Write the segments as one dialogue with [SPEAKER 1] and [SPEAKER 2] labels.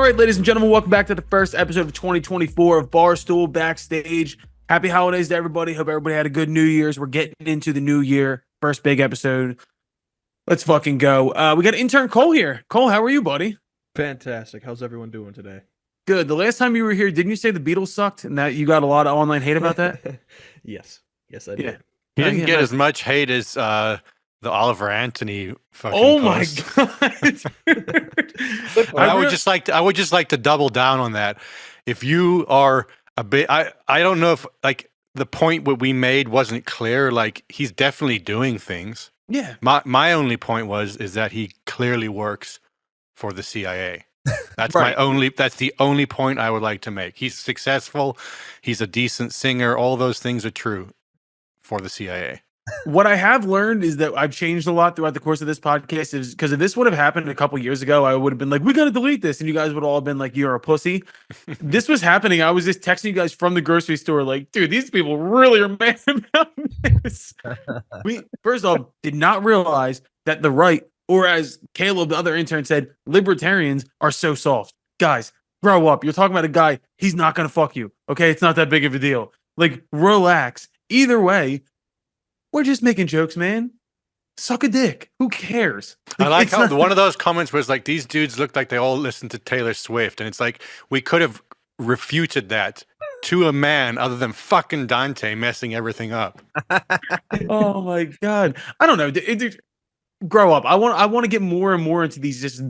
[SPEAKER 1] right, ladies and gentlemen, welcome back to the first episode of 2024 of Barstool Backstage. Happy holidays to everybody. Hope everybody had a good New Year's. We're getting into the new year. First big episode. Let's fucking go. We got intern Cole here. Cole, how are you, buddy?
[SPEAKER 2] Fantastic. How's everyone doing today?
[SPEAKER 1] Good. The last time you were here, didn't you say the Beatles sucked and that you got a lot of online hate about that?
[SPEAKER 2] Yes, I did.
[SPEAKER 3] He didn't get as much hate as the Oliver Anthony fucking
[SPEAKER 1] post.
[SPEAKER 3] God. I would just like to double down on that. If you are a bit, I don't know if like the point what we made wasn't clear. Like he's definitely doing things.
[SPEAKER 1] Yeah.
[SPEAKER 3] My only point is that he clearly works for the CIA. That's
[SPEAKER 1] right.
[SPEAKER 3] That's the only point I would like to make. He's successful. He's a decent singer. All those things are true for the CIA.
[SPEAKER 1] What I have learned is that I've changed a lot throughout the course of this podcast, is because if this would have happened a couple years ago, I would have been like, we got to delete this. And you guys would all have been like, you're a pussy. This was happening. I was just texting you guys from the grocery store like, dude, these people really are mad about this. We, first off, did not realize that the right, or as Caleb, the other intern, said, libertarians are so soft. Guys, grow up. You're talking about a guy. He's not going to fuck you. Okay. It's not that big of a deal. Like, relax. Either way, we're just making jokes, man. Suck a dick. Who cares?
[SPEAKER 3] I like how one of those comments was like, these dudes look like they all listen to Taylor Swift. And it's like, we could have refuted that to a man other than fucking Dante messing everything up.
[SPEAKER 1] Oh my God. I don't know. Grow up. I want to get more and more into these just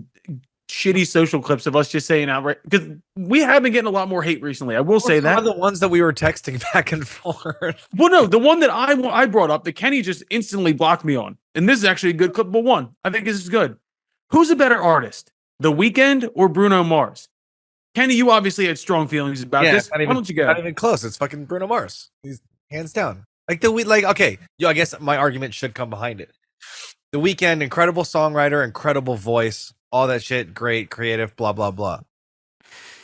[SPEAKER 1] shitty social clips of us just saying outright, because we have been getting a lot more hate recently. I will say that.
[SPEAKER 4] One of the ones that we were texting back and forth.
[SPEAKER 1] Well, no, the one that I brought up that Kenny just instantly blocked me on, and this is actually a good clip. But one, I think this is good. Who's a better artist, The Weeknd or Bruno Mars? Kenny, you obviously had strong feelings about this. Why don't you go?
[SPEAKER 4] Not even close. It's fucking Bruno Mars. He's hands down. Okay. I guess my argument should come behind it. The Weeknd, incredible songwriter, incredible voice. All that shit, great, creative, blah, blah, blah.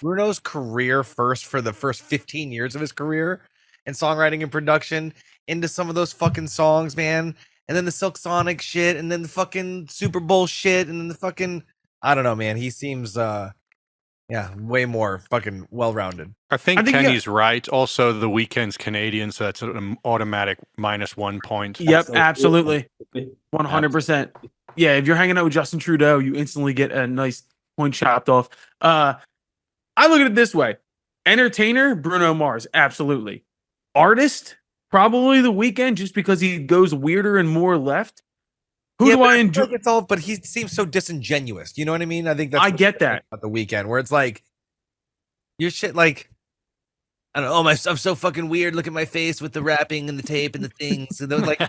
[SPEAKER 4] Bruno's career first, for the first 15 years of his career and songwriting and production, into some of those fucking songs, man. And then the Silk Sonic shit, and then the fucking Super Bowl shit, and then the fucking, I don't know, man. He seems, way more fucking well-rounded.
[SPEAKER 3] I think Kenny's right. Also, The Weeknd's Canadian, so that's an automatic -1 point.
[SPEAKER 1] Yep, absolutely. 100%. Yeah, if you're hanging out with Justin Trudeau, you instantly get a nice point chopped off. I look at it this way. Entertainer, Bruno Mars, absolutely. Artist, probably The Weeknd, just because he goes weirder and more left. Who do I enjoy?
[SPEAKER 4] It's all, but he seems so disingenuous. You know what I mean? I think that's
[SPEAKER 1] I get that
[SPEAKER 4] about The Weeknd, where it's like, your shit, like, I don't know. Oh, I'm so fucking weird. Look at my face with the rapping and the tape and the things. And they're like,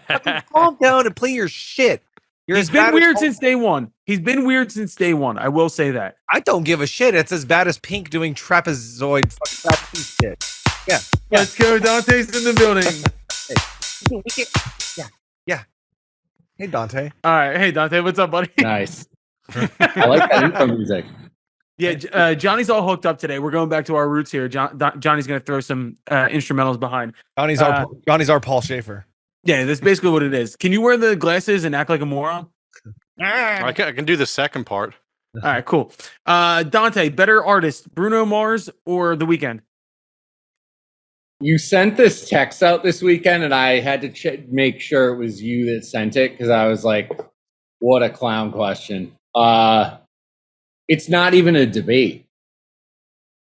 [SPEAKER 4] calm down and play your shit.
[SPEAKER 1] He's been weird since day one. He's been weird since day one. I will say that.
[SPEAKER 4] I don't give a shit. It's as bad as Pink doing trapezoid fucking shit. Yeah.
[SPEAKER 1] Let's go. Dante's in the building.
[SPEAKER 4] Yeah. Hey, Dante.
[SPEAKER 1] All right. Hey, Dante. What's up, buddy?
[SPEAKER 5] Nice. I like that intro music.
[SPEAKER 1] Yeah, Johnny's all hooked up today. We're going back to our roots here. Johnny's going to throw some instrumentals behind.
[SPEAKER 4] Johnny's our Paul Schaefer.
[SPEAKER 1] Yeah, that's basically what it is. Can you wear the glasses and act like a moron?
[SPEAKER 3] I can do the second part.
[SPEAKER 1] All right, cool. Dante, better artist, Bruno Mars or The Weeknd?
[SPEAKER 5] You sent this text out this weekend, and I had to make sure it was you that sent it, because I was like, what a clown question. It's not even a debate.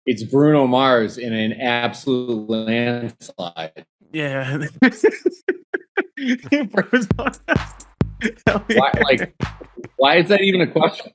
[SPEAKER 5] It's Bruno Mars in an absolute landslide.
[SPEAKER 1] Yeah.
[SPEAKER 5] Why is that even a question?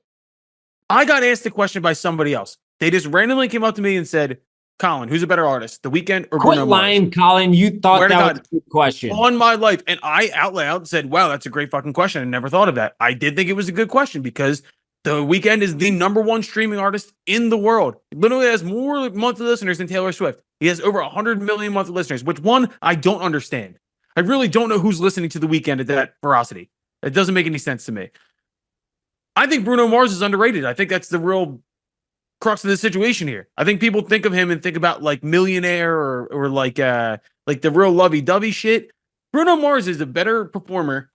[SPEAKER 1] I got asked the question by somebody else. They just randomly came up to me and said, Colin, who's a better artist, The Weeknd or Bruno Mars?
[SPEAKER 6] Quit lying, Colin. You thought that was a good question.
[SPEAKER 1] On my life. And I out loud said, wow, that's a great fucking question. I never thought of that. I did think it was a good question because The Weeknd is the #1 streaming artist in the world. He literally has more monthly listeners than Taylor Swift. He has over 100 million monthly listeners, which one, I don't understand. I really don't know who's listening to The Weeknd at that ferocity. It doesn't make any sense to me. I think Bruno Mars is underrated. I think that's the real crux of the situation here. I think people think of him and think about like Millionaire or like the real lovey-dovey shit. Bruno Mars is a better performer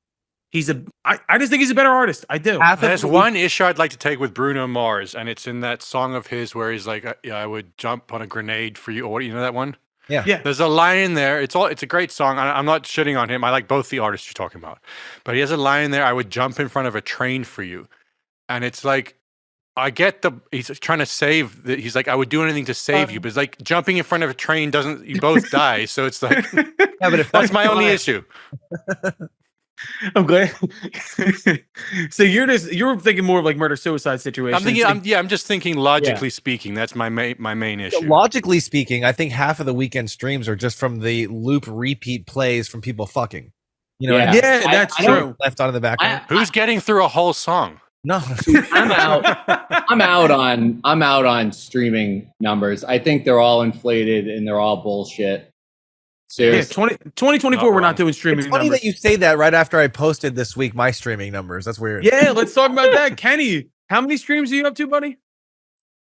[SPEAKER 1] I just think he's a better artist. I do.
[SPEAKER 3] There's one issue I'd like to take with Bruno Mars, and it's in that song of his where he's like, "Yeah, I would jump on a grenade for you." Or you know that one?
[SPEAKER 4] Yeah.
[SPEAKER 3] There's a line in there. It's a great song. I'm not shitting on him. I like both the artists you're talking about, but he has a line in there. I would jump in front of a train for you, and it's like, I get he's trying to save. He's like, I would do anything to save you, but it's like jumping in front of a train doesn't. You both die, so it's like,
[SPEAKER 4] Yeah, but if
[SPEAKER 3] that's my only issue.
[SPEAKER 1] I'm glad. So you're thinking more of like murder suicide situation.
[SPEAKER 3] I'm thinking. I'm just thinking logically speaking. That's my main issue.
[SPEAKER 4] Logically speaking, I think half of the weekend streams are just from the loop repeat plays from people fucking. You know,
[SPEAKER 1] yeah, that's true.
[SPEAKER 4] Left on in the background.
[SPEAKER 3] Who's getting through a whole song?
[SPEAKER 4] No,
[SPEAKER 5] I'm out on streaming numbers. I think they're all inflated and they're all bullshit. Seriously.
[SPEAKER 1] Yeah, 2024, we're not doing streaming.
[SPEAKER 4] It's funny
[SPEAKER 1] numbers.
[SPEAKER 4] that you say that right after I posted this week my streaming numbers. That's weird.
[SPEAKER 1] Yeah, let's talk about that. Kenny, how many streams are you up to, buddy?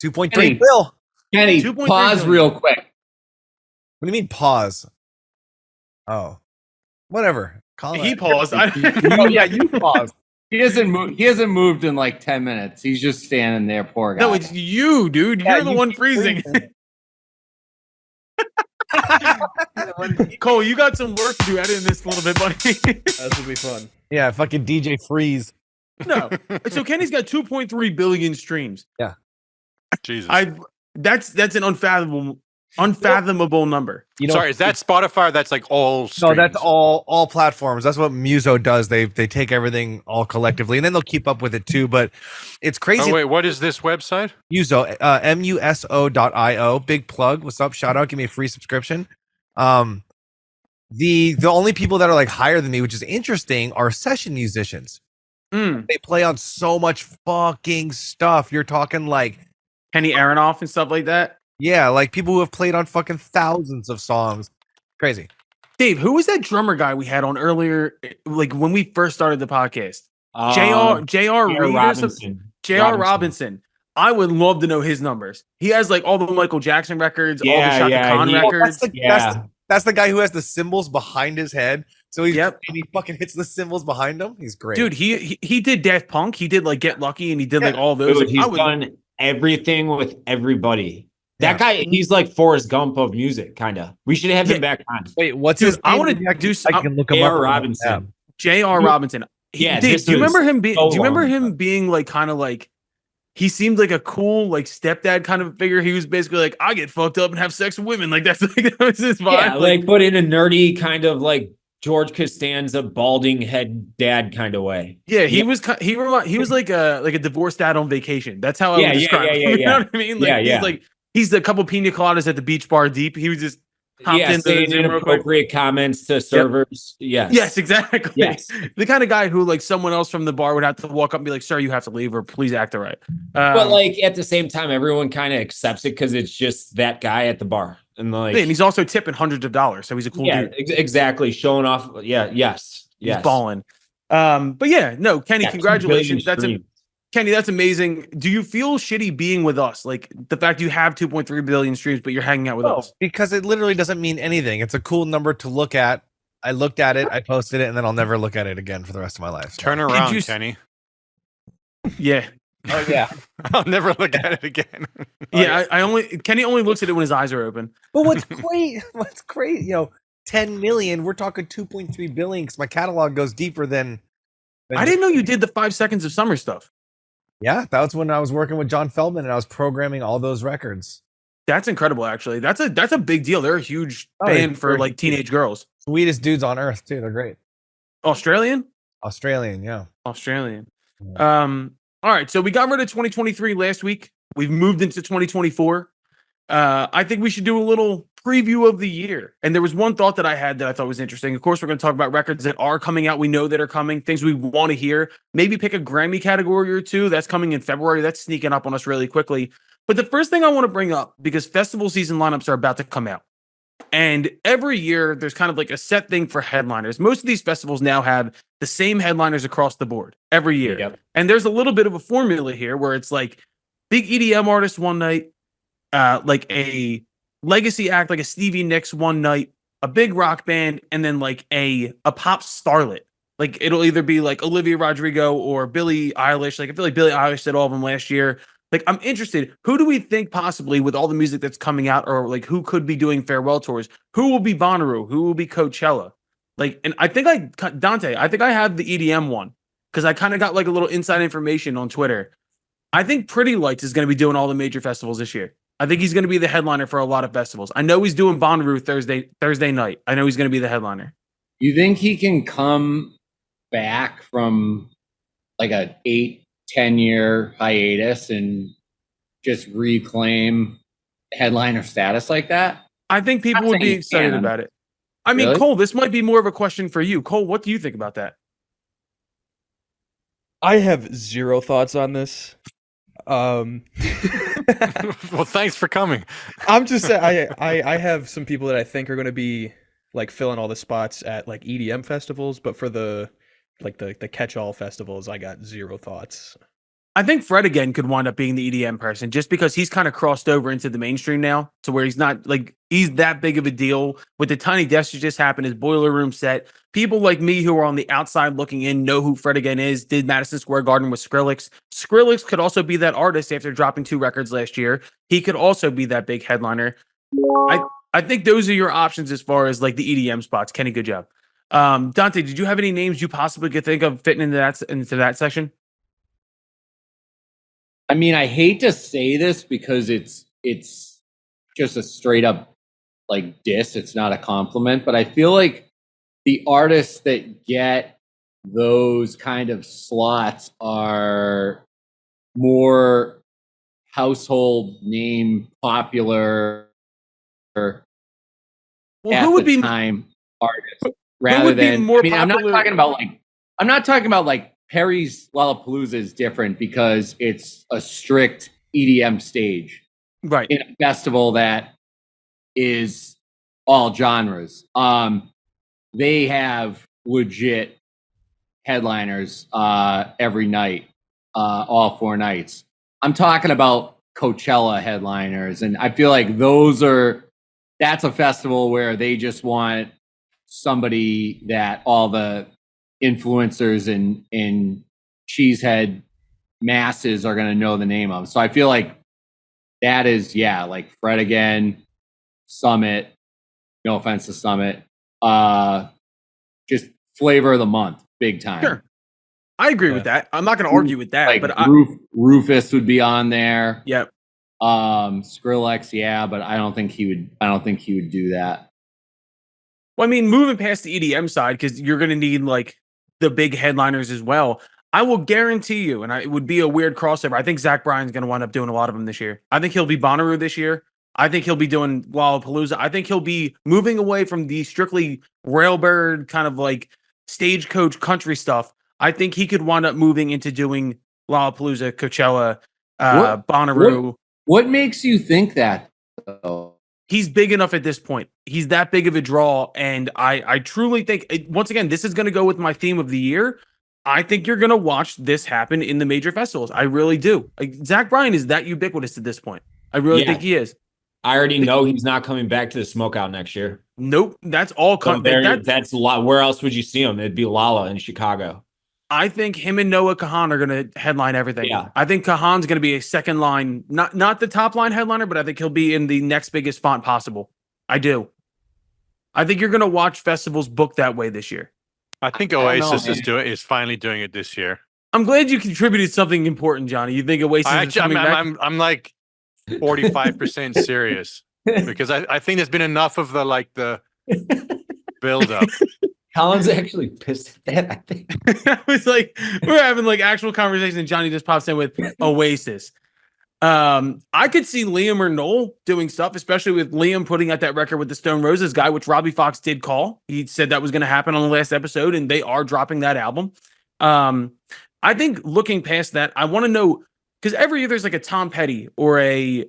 [SPEAKER 4] 2.3 Bill.
[SPEAKER 5] Kenny,
[SPEAKER 1] 2.3
[SPEAKER 5] pause
[SPEAKER 1] billion.
[SPEAKER 5] real quick.
[SPEAKER 4] What do you mean pause? Oh, whatever.
[SPEAKER 1] He paused.
[SPEAKER 5] Oh, yeah, you pause. He hasn't moved. He hasn't moved in like 10 minutes. He's just standing there, poor guy.
[SPEAKER 1] No, it's you, dude.
[SPEAKER 4] Yeah,
[SPEAKER 1] You're the
[SPEAKER 4] you
[SPEAKER 1] one
[SPEAKER 4] keep
[SPEAKER 1] freezing. Cole, you got some work to do editing this a little bit, buddy.
[SPEAKER 2] This will be fun.
[SPEAKER 4] Yeah, fucking DJ Freeze.
[SPEAKER 1] No, so Kenny's got 2.3 billion streams.
[SPEAKER 3] Jesus.
[SPEAKER 1] That's an unfathomable number.
[SPEAKER 4] You know,
[SPEAKER 3] Sorry, is that Spotify? Or that's like all streams?
[SPEAKER 4] No, that's all platforms. That's what Muso does. They take everything all collectively, and then they'll keep up with it too. But it's crazy.
[SPEAKER 3] Oh wait, what is this website?
[SPEAKER 4] Muso, muso.io. Big plug. What's up? Shout out. Give me a free subscription. The only people that are like higher than me, which is interesting, are session musicians. They play on so much fucking stuff. You're talking like
[SPEAKER 1] Kenny Aronoff and stuff like that.
[SPEAKER 4] Yeah, like people who have played on fucking thousands of songs. Crazy.
[SPEAKER 1] Dave, who was that drummer guy we had on earlier? Like when we first started the podcast, J.R. Reed
[SPEAKER 6] Robinson.
[SPEAKER 1] J.R. Robinson. I would love to know his numbers. He has like all the Michael Jackson records, all the Shaka Khan records.
[SPEAKER 4] That's the guy who has the cymbals behind his head. So and he fucking hits the cymbals behind him. He's great.
[SPEAKER 1] Dude, he did Daft Punk. He did like Get Lucky and he did like all those.
[SPEAKER 6] Dude, he's done everything with everybody. That guy, he's like Forrest Gump of music, kind of. We should have him back on.
[SPEAKER 4] Wait, what's his name?
[SPEAKER 1] I want to do
[SPEAKER 4] I can look him
[SPEAKER 6] J.R.
[SPEAKER 4] up.
[SPEAKER 6] Robinson.
[SPEAKER 1] J.R. Robinson.
[SPEAKER 6] Yeah,
[SPEAKER 1] Dave, do you remember him being? Do you remember him being like kind of like? He seemed like a cool like stepdad kind of figure. He was basically like, I get fucked up and have sex with women. Like that was his vibe.
[SPEAKER 6] Yeah, like but in a nerdy kind of like George Costanza balding head dad kind of way.
[SPEAKER 1] Yeah, he was like a divorced dad on vacation. That's how I would describe him. You know what I mean? Like he's a couple pina coladas at the beach bar deep. He was just
[SPEAKER 6] saying inappropriate comments to servers.
[SPEAKER 1] Yes, exactly.
[SPEAKER 6] Yes.
[SPEAKER 1] The kind of guy who like someone else from the bar would have to walk up and be like, "Sir, you have to leave," or "Please act the right."
[SPEAKER 6] But like at the same time, everyone kind of accepts it because it's just that guy at the bar, and like,
[SPEAKER 1] and he's also tipping hundreds of dollars, so he's a cool dude.
[SPEAKER 6] Exactly, showing off. Yes,
[SPEAKER 1] he's balling. But yeah, no, Kenny, congratulations. Kenny, that's amazing. Do you feel shitty being with us? Like the fact you have 2.3 billion streams, but you're hanging out with us?
[SPEAKER 4] Because it literally doesn't mean anything. It's a cool number to look at. I looked at it, I posted it, and then I'll never look at it again for the rest of my life.
[SPEAKER 3] Turn around, Kenny.
[SPEAKER 1] Yeah.
[SPEAKER 4] Oh yeah.
[SPEAKER 3] I'll never look at it again.
[SPEAKER 1] Kenny only looks at it when his eyes are open.
[SPEAKER 4] But what's great, 10 million, we're talking 2.3 billion because my catalog goes deeper than
[SPEAKER 1] I didn't know you did the 5 seconds of summer stuff.
[SPEAKER 4] Yeah, that was when I was working with John Feldman and I was programming all those records.
[SPEAKER 1] That's incredible, actually. That's a big deal. They're a huge band for like teenage girls.
[SPEAKER 4] Sweetest dudes on earth, too. They're great.
[SPEAKER 1] Australian,
[SPEAKER 4] yeah.
[SPEAKER 1] Australian. All right, so we got rid of 2023 last week. We've moved into 2024. I think we should do a little preview of the year. And there was one thought that I had that I thought was interesting. Of course, we're going to talk about records that are coming out. We know that are coming, things we want to hear. Maybe pick a Grammy category or two. That's coming in February. That's sneaking up on us really quickly. But the first thing I want to bring up, because festival season lineups are about to come out. And every year, there's kind of like a set thing for headliners. Most of these festivals now have the same headliners across the board every year.
[SPEAKER 6] Yep.
[SPEAKER 1] And there's a little bit of a formula here where it's like big EDM artist one night, like a legacy act, like a Stevie Nicks one night, a big rock band, and then like a pop starlet Like it'll either be like Olivia Rodrigo or Billie Eilish. Like I feel like Billie Eilish did all of them last year. Like I'm interested. Who do we think possibly with all the music that's coming out, or like who could be doing farewell tours? Who will be Bonnaroo? Who will be Coachella? Like, and I think Dante. I think I have the EDM one because I kind of got like a little inside information on Twitter. I think Pretty Lights is going to be doing all the major festivals this year. I think he's going to be the headliner for a lot of festivals. I know he's doing Bonnaroo Thursday night. I know he's going to be the headliner.
[SPEAKER 5] You think he can come back from like a 8-10 year hiatus and just reclaim headliner status like that?
[SPEAKER 1] I think people would be excited about it. I mean,
[SPEAKER 5] Really?
[SPEAKER 1] Cole, this might be more of a question for you. Cole, what do you think about that?
[SPEAKER 2] I have zero thoughts on this.
[SPEAKER 3] Well, thanks for coming.
[SPEAKER 2] I'm just saying, I have some people that I think are going to be like filling all the spots at like EDM festivals, but for the catch-all festivals, I got zero thoughts.
[SPEAKER 1] I think Fred again could wind up being the EDM person just because he's kind of crossed over into the mainstream now to where he's not like he's that big of a deal with the Tiny Desk that just happened, his Boiler Room set. People like me who are on the outside looking in know who Fred again is, did Madison Square Garden with Skrillex. Skrillex could also be that artist after dropping 2 records last year. He could also be that big headliner. I think those are your options as far as like the EDM spots. Kenny, good job. Dante, did you have any names you possibly could think of fitting into that section?
[SPEAKER 5] I mean, I hate to say this because it's just a straight up like diss. It's not a compliment, but I feel like the artists that get those kind of slots are more household name popular
[SPEAKER 1] Well, who would be
[SPEAKER 5] time artists rather
[SPEAKER 1] would be
[SPEAKER 5] than
[SPEAKER 1] more
[SPEAKER 5] I mean, I'm
[SPEAKER 1] popular-
[SPEAKER 5] not talking about like Perry's Lollapalooza is different because it's a strict EDM stage
[SPEAKER 1] right?
[SPEAKER 5] in a festival that is all genres. They have legit headliners every night, all 4 nights. I'm talking about Coachella headliners, and I feel like that's a festival where they just want somebody that all the influencers and cheesehead masses are going to know the name of. So I feel like that is, like Fred again, Summit, no offense to Summit, just flavor of the month, big time.
[SPEAKER 1] Sure. I agree with that. I'm not going to argue with that,
[SPEAKER 5] Like
[SPEAKER 1] but
[SPEAKER 5] Rufus would be on there.
[SPEAKER 1] Yep.
[SPEAKER 5] Skrillex, but I don't think he would do that.
[SPEAKER 1] Well, I mean, moving past the EDM side, because you're going to need like the big headliners as well. I will guarantee you, and it would be a weird crossover. I think Zach Bryan's going to wind up doing a lot of them this year. I think he'll be Bonnaroo this year. I think he'll be doing Lollapalooza. I think he'll be moving away from the strictly railbird kind of like stagecoach country stuff. I think he could wind up moving into doing Lollapalooza, Coachella, Bonnaroo.
[SPEAKER 5] What makes you think that, though?
[SPEAKER 1] He's big enough at this point. He's that big of a draw. And I truly think, once again, this is going to go with my theme of the year. I think you're going to watch this happen in the major festivals. I really do. Like, Zach Bryan is that ubiquitous at this point. I really think he is.
[SPEAKER 6] I already know he's not coming back to the Smokeout next year.
[SPEAKER 1] Nope. That's all.
[SPEAKER 6] That's a lot. Where else would you see him? It'd be Lala in Chicago.
[SPEAKER 1] I think him and Noah Kahan are going to headline everything.
[SPEAKER 6] Yeah.
[SPEAKER 1] I think Kahan's going to be a second line, not the top line headliner, but I think he'll be in the next biggest font possible. I do. I think you're going to watch festivals book that way this year.
[SPEAKER 3] I think Oasis is finally doing it this year.
[SPEAKER 1] I'm glad you contributed something important, Johnny. You think Oasis is coming back?
[SPEAKER 3] I'm like 45% serious because I think there's been enough of the build up.
[SPEAKER 6] Colin's actually pissed at that, I think.
[SPEAKER 1] I was like, we're having like actual conversation, and Johnny just pops in with Oasis. I could see Liam or Noel doing stuff, especially with Liam putting out that record with the Stone Roses guy, which Robbie Fox did call. He said that was going to happen on the last episode, and they are dropping that album. I think looking past that, I want to know, because every year there's like a Tom Petty or a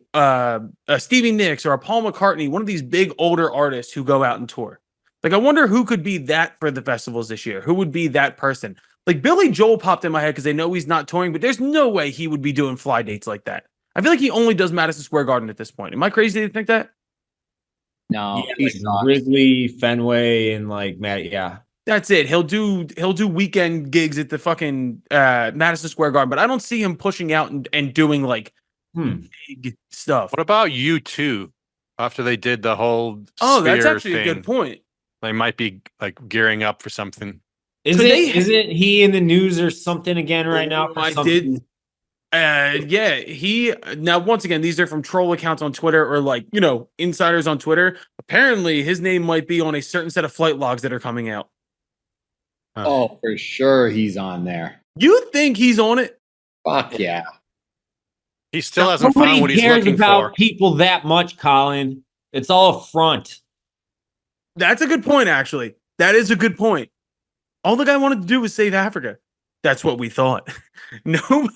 [SPEAKER 1] Stevie Nicks or a Paul McCartney, one of these big older artists who go out and tour. Like, I wonder who could be that for the festivals this year. Who would be that person? Like, Billy Joel popped in my head because they know he's not touring, but there's no way he would be doing fly dates like that. I feel like he only does Madison Square Garden at this point. Am I crazy to think that?
[SPEAKER 5] No,
[SPEAKER 6] Grizzly, Fenway, and like Matt. Yeah,
[SPEAKER 1] That's it. He'll do weekend gigs at the fucking Madison Square Garden, but I don't see him pushing out and doing like big stuff.
[SPEAKER 3] What about U2? After they did the whole
[SPEAKER 1] Oh, that's
[SPEAKER 3] Sphere
[SPEAKER 1] actually a
[SPEAKER 3] thing,
[SPEAKER 1] good point.
[SPEAKER 3] they might be like gearing up for something.
[SPEAKER 6] Isn't he in the news or something again right now? For
[SPEAKER 1] I
[SPEAKER 6] something?
[SPEAKER 1] did. Yeah, he now once again, these are from troll accounts on Twitter or like, insiders on Twitter. Apparently his name might be on a certain set of flight logs that are coming out.
[SPEAKER 5] Oh, for sure he's on there.
[SPEAKER 1] You think he's on it?
[SPEAKER 5] Fuck yeah.
[SPEAKER 3] He still hasn't found what he's looking
[SPEAKER 6] about
[SPEAKER 3] for.
[SPEAKER 6] people that much, Colin. It's all a front.
[SPEAKER 1] That's a good point, actually. That is a good point. All the guy wanted to do was save Africa. That's what we thought. No,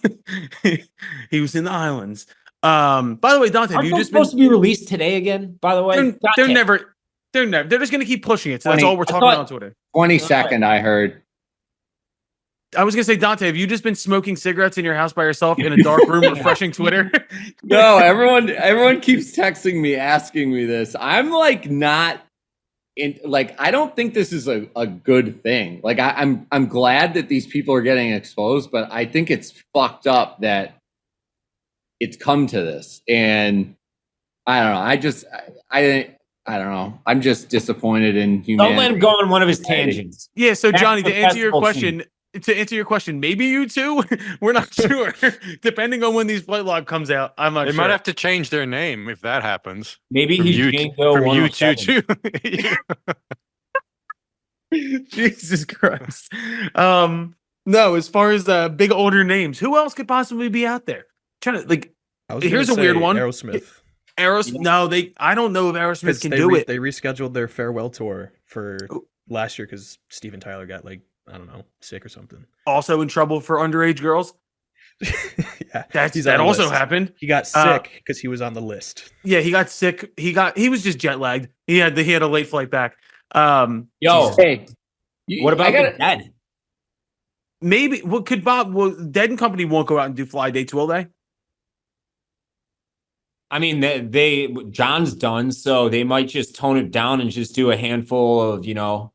[SPEAKER 1] he was in the islands. By the way, Dante, have
[SPEAKER 6] Aren't
[SPEAKER 1] you
[SPEAKER 6] those
[SPEAKER 1] just
[SPEAKER 6] supposed to be released today again? By the way,
[SPEAKER 1] They're never. They're just going to keep pushing it. So that's all we're talking about on Twitter.
[SPEAKER 5] 22nd, I heard.
[SPEAKER 1] I was going to say, Dante, have you just been smoking cigarettes in your house by yourself in a dark room, refreshing Twitter?
[SPEAKER 5] No, everyone keeps texting me, asking me this. I'm like not in, like, I don't think this is a good thing. Like I'm glad that these people are getting exposed, but I think it's fucked up that it's come to this. And I don't know. I don't know. I'm just disappointed in humanity.
[SPEAKER 6] Don't let him go on one of his tangents.
[SPEAKER 1] Yeah. So Johnny,
[SPEAKER 6] That's
[SPEAKER 1] to
[SPEAKER 6] the
[SPEAKER 1] answer your
[SPEAKER 6] festival
[SPEAKER 1] question, maybe you too. We're not sure. Depending on when these flight log comes out, I'm not
[SPEAKER 3] They
[SPEAKER 1] sure.
[SPEAKER 3] might have to change their name if that happens.
[SPEAKER 6] Maybe
[SPEAKER 3] From
[SPEAKER 6] he's
[SPEAKER 3] you
[SPEAKER 6] Django
[SPEAKER 3] from you
[SPEAKER 6] 107.
[SPEAKER 3] too.
[SPEAKER 1] Jesus Christ. No, as far as big older names, who else could possibly be out there? Trying to like.
[SPEAKER 2] I was
[SPEAKER 1] Here's a
[SPEAKER 2] gonna
[SPEAKER 1] weird
[SPEAKER 2] say
[SPEAKER 1] one.
[SPEAKER 2] Aerosmith.
[SPEAKER 1] No, I don't know if Aerosmith can do it.
[SPEAKER 2] They rescheduled their farewell tour for last year because Steven Tyler got like, I don't know, sick or something.
[SPEAKER 1] Also in trouble for underage girls.
[SPEAKER 2] Yeah,
[SPEAKER 1] that also happened.
[SPEAKER 2] He got sick because he was on the list.
[SPEAKER 1] Yeah, he got sick. He was just jet lagged. He had a late flight back.
[SPEAKER 6] Yo,
[SPEAKER 5] Hey,
[SPEAKER 6] what about the Dead?
[SPEAKER 1] Maybe could Bob? Well, Dead and Company won't go out and do fly dates, will they?
[SPEAKER 6] I mean, John's done, so they might just tone it down and just do a handful of,
[SPEAKER 1] Well,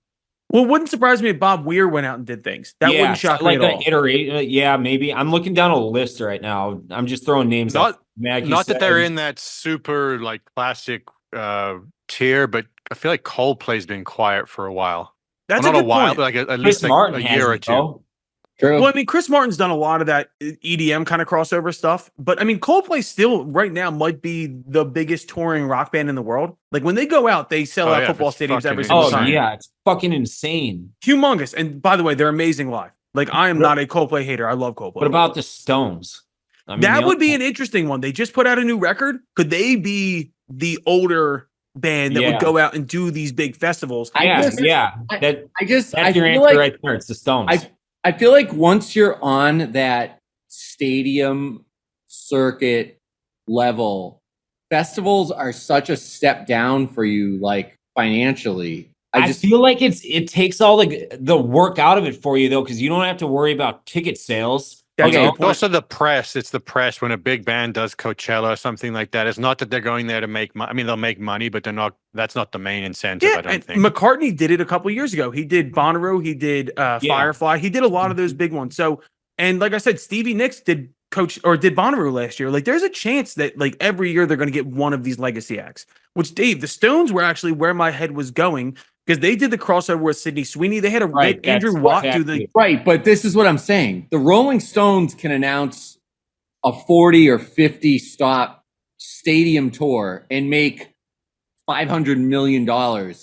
[SPEAKER 1] it wouldn't surprise me if Bob Weir went out and did things. That wouldn't shock me at all.
[SPEAKER 6] Yeah, maybe. I'm looking down a list right now. I'm just throwing names out.
[SPEAKER 3] Not that they're in that super like classic tier, but I feel like Coldplay's been quiet for a while.
[SPEAKER 1] That's
[SPEAKER 3] not
[SPEAKER 1] a good
[SPEAKER 3] while,
[SPEAKER 1] point.
[SPEAKER 3] but like at least like a year or two.
[SPEAKER 6] Though.
[SPEAKER 5] True.
[SPEAKER 1] Well, I mean, Chris Martin's done a lot of that EDM kind of crossover stuff, but I mean, Coldplay still right now might be the biggest touring rock band in the world. Like when they go out, they sell out football stadiums every single time.
[SPEAKER 6] Oh yeah, it's fucking insane,
[SPEAKER 1] humongous. And by the way, they're amazing live. Like I am not a Coldplay hater. I love Coldplay.
[SPEAKER 6] What about the Stones?
[SPEAKER 1] I mean, that would be an interesting one. They just put out a new record. Could they be the older band that would go out and do these big festivals?
[SPEAKER 6] That's your answer right there. It's the Stones.
[SPEAKER 5] I feel like once you're on that stadium circuit level, festivals are such a step down for you, like financially. I
[SPEAKER 6] feel like it takes all the work out of it for you though, because you don't have to worry about ticket sales.
[SPEAKER 3] It's also the press. It's the press when a big band does Coachella or something like that. It's not that they're going there to make money. I mean, they'll make money, but they're not. That's not the main incentive. I don't think.
[SPEAKER 1] McCartney did it a couple years ago. He did Bonnaroo. He did Firefly. He did a lot of those big ones. So, and like I said, Stevie Nicks did Bonnaroo last year. Like, there's a chance that like every year they're going to get one of these legacy acts. Which Dave, the Stones were actually where my head was going. Because they did the crossover with Sydney Sweeney. They had Andrew Watt do the...
[SPEAKER 5] Right, but this is what I'm saying. The Rolling Stones can announce a 40 or 50 stop stadium tour and make $500 million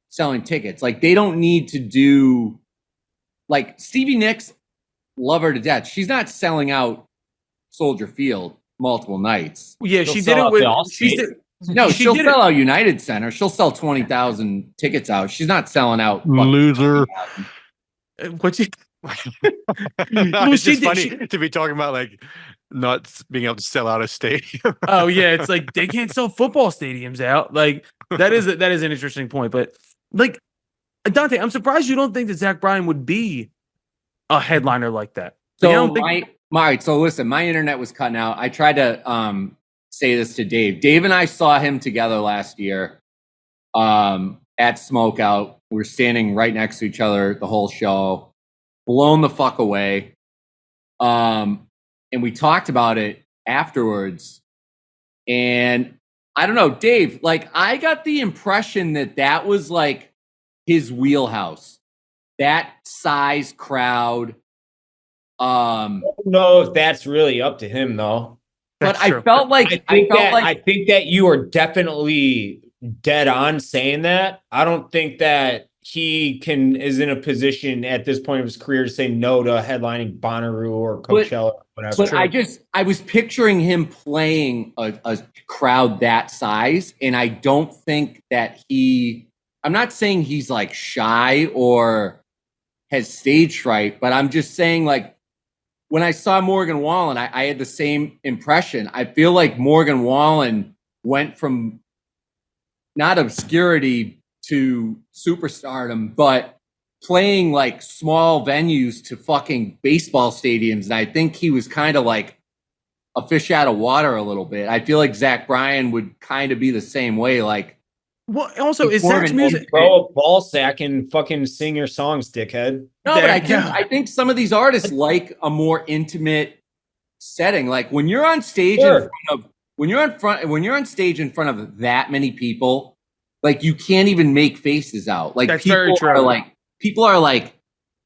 [SPEAKER 5] selling tickets. Like, they don't need to do... Like, Stevie Nicks, love her to death. She's not selling out Soldier Field multiple nights.
[SPEAKER 1] Yeah, she did it with...
[SPEAKER 5] No, she'll sell out United Center. She'll sell 20,000 tickets out. She's not selling out.
[SPEAKER 3] Loser.
[SPEAKER 1] What's she?
[SPEAKER 3] It's just funny to be talking about like not being able to sell out a stadium.
[SPEAKER 1] Oh yeah, it's like they can't sell football stadiums out. Like that is an interesting point. But like Dante, I'm surprised you don't think that Zach Bryan would be a headliner like that.
[SPEAKER 5] So so listen, my internet was cutting out. I tried to say this to Dave. Dave and I saw him together last year at Smokeout. We were standing right next to each other the whole show, blown the fuck away. And we talked about it afterwards. And I don't know, Dave, like I got the impression that was like his wheelhouse. That size crowd.
[SPEAKER 6] I don't know if that's really up to him though.
[SPEAKER 5] But I felt like
[SPEAKER 6] I think that you are definitely dead on saying that. I don't think that he is in a position at this point of his career to say no to headlining Bonnaroo or Coachella or whatever.
[SPEAKER 5] But I was picturing him playing a crowd that size, and I don't think that I'm not saying he's like shy or has stage fright, but I'm just saying like when I saw Morgan Wallen, I had the same impression. I feel like Morgan Wallen went from not obscurity to superstardom, but playing like small venues to fucking baseball stadiums. And I think he was kind of like a fish out of water a little bit. I feel like Zach Bryan would kind of be the same way. Like,
[SPEAKER 1] well, also is Zach's music
[SPEAKER 6] throw a ball sack and fucking sing your songs, dickhead.
[SPEAKER 5] No, but I think some of these artists like a more intimate setting. Like when you're on stage when you're on stage in front of that many people, like you can't even make faces out. Like
[SPEAKER 1] that's very true.
[SPEAKER 5] People are like,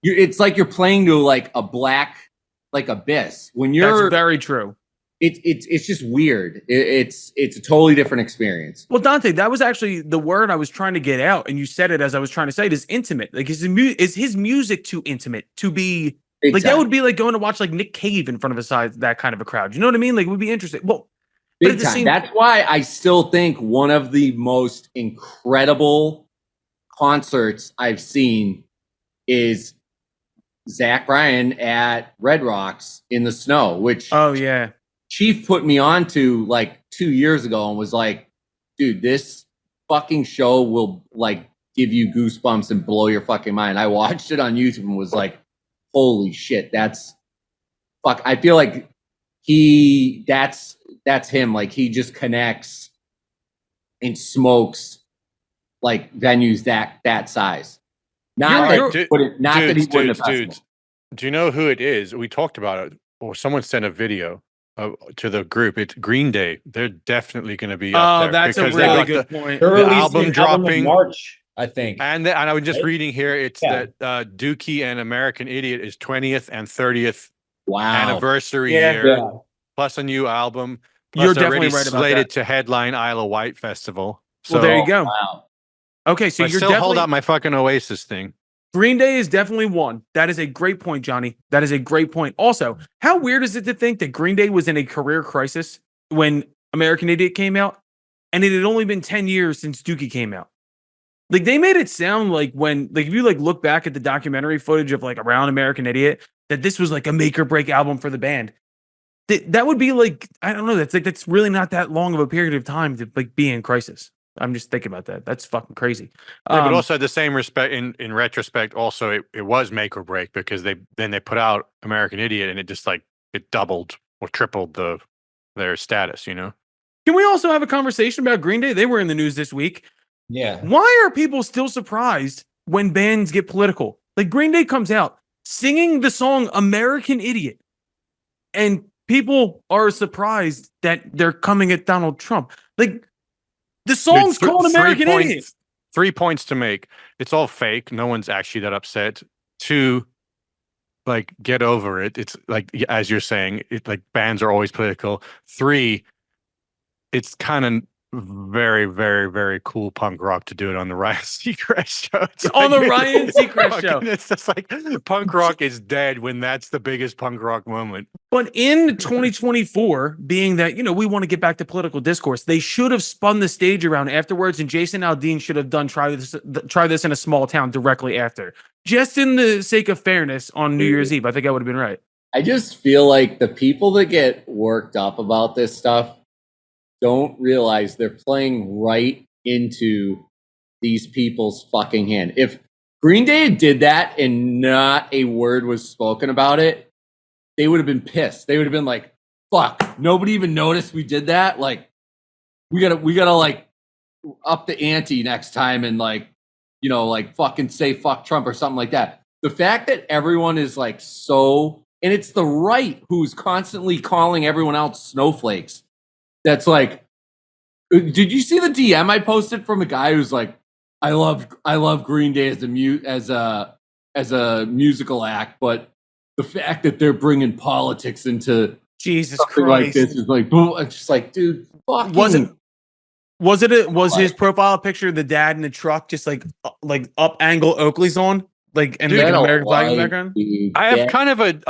[SPEAKER 5] it's like you're playing to like a black like abyss. When you're
[SPEAKER 1] that's very true.
[SPEAKER 5] It's just weird. It's a totally different experience.
[SPEAKER 1] Well, Dante, that was actually the word I was trying to get out, and you said it as I was trying to say it, is intimate. Like is his music too intimate to be exactly. Like that would be like going to watch like Nick Cave in front of that kind of a crowd. You know what I mean? Like it would be interesting. Well,
[SPEAKER 5] big time. That's why I still think one of the most incredible concerts I've seen is Zach Bryan at Red Rocks in the snow, which Chief put me on to like 2 years ago and was like, dude, this fucking show will like give you goosebumps and blow your fucking mind. I watched it on YouTube and was like, holy shit, that's fuck. I feel like that's him. Like he just connects and smokes like venues that size. That he wouldn't have dudes.
[SPEAKER 3] Do you know who it is? We talked about it, or someone sent a video to the group. It's Green Day. They're definitely going to be up there.
[SPEAKER 1] Oh, that's a really good point.
[SPEAKER 3] The album dropping in
[SPEAKER 6] March, I think.
[SPEAKER 3] And I was just reading here. It's that Dookie and American Idiot is 20th and 30th anniversary year. Yeah. Plus a new album. Plus
[SPEAKER 1] you're definitely right about
[SPEAKER 3] slated to headline Isle of Wight Festival. So
[SPEAKER 1] well, there you go. Wow. Okay, so you're
[SPEAKER 3] still hold out my fucking Oasis thing.
[SPEAKER 1] Green Day is definitely one. That is a great point, Johnny. That is a great point. Also, how weird is it to think that Green Day was in a career crisis when American Idiot came out, and it had only been 10 years since Dookie came out? Like they made it sound like if you like look back at the documentary footage of like around American Idiot, that this was like a make or break album for the band. That would be like, I don't know. That's really not that long of a period of time to like be in crisis. I'm just thinking about that. That's fucking crazy.
[SPEAKER 3] But also the same respect in retrospect, also it was make or break because they put out American Idiot and it just like it doubled or tripled their status, you know?
[SPEAKER 1] Can we also have a conversation about Green Day? They were in the news this week.
[SPEAKER 6] Yeah.
[SPEAKER 1] Why are people still surprised when bands get political? Like Green Day comes out singing the song American Idiot, and people are surprised that they're coming at Donald Trump. Like the song's called American Idiot.
[SPEAKER 3] 3 points to make. It's all fake. No one's actually that upset. 2, like get over it. It's like, as you're saying, like bands are always political. 3, it's kind of very, very, very cool punk rock to do it on the Ryan Seacrest show. It's
[SPEAKER 1] on the Ryan Seacrest show.
[SPEAKER 3] It's just like punk rock is dead when that's the biggest punk rock moment.
[SPEAKER 1] But in 2024, being that, we want to get back to political discourse, they should have spun the stage around afterwards, and Jason Aldean should have done try this in a small town directly after. Just in the sake of fairness on New Year's Eve, I think I would have been right.
[SPEAKER 5] I just feel like the people that get worked up about this stuff don't realize they're playing right into these people's fucking hand. If Green Day did that and not a word was spoken about it, they would have been pissed. They would have been like, fuck, nobody even noticed we did that. Like, we gotta like up the ante next time and like like fucking say fuck Trump or something like that. The fact that everyone is like so, and it's the right who's constantly calling everyone else snowflakes. That's like, did you see the DM I posted from a guy who's like, I love Green Day as a musical act, but the fact that they're bringing politics into
[SPEAKER 1] Jesus
[SPEAKER 5] something
[SPEAKER 1] Christ.
[SPEAKER 5] like this is like, boom. It's just like, dude, fucking.
[SPEAKER 1] Was his profile picture the dad in the truck, just like up angle Oakley's on, like and like an American flag in the background?
[SPEAKER 3] I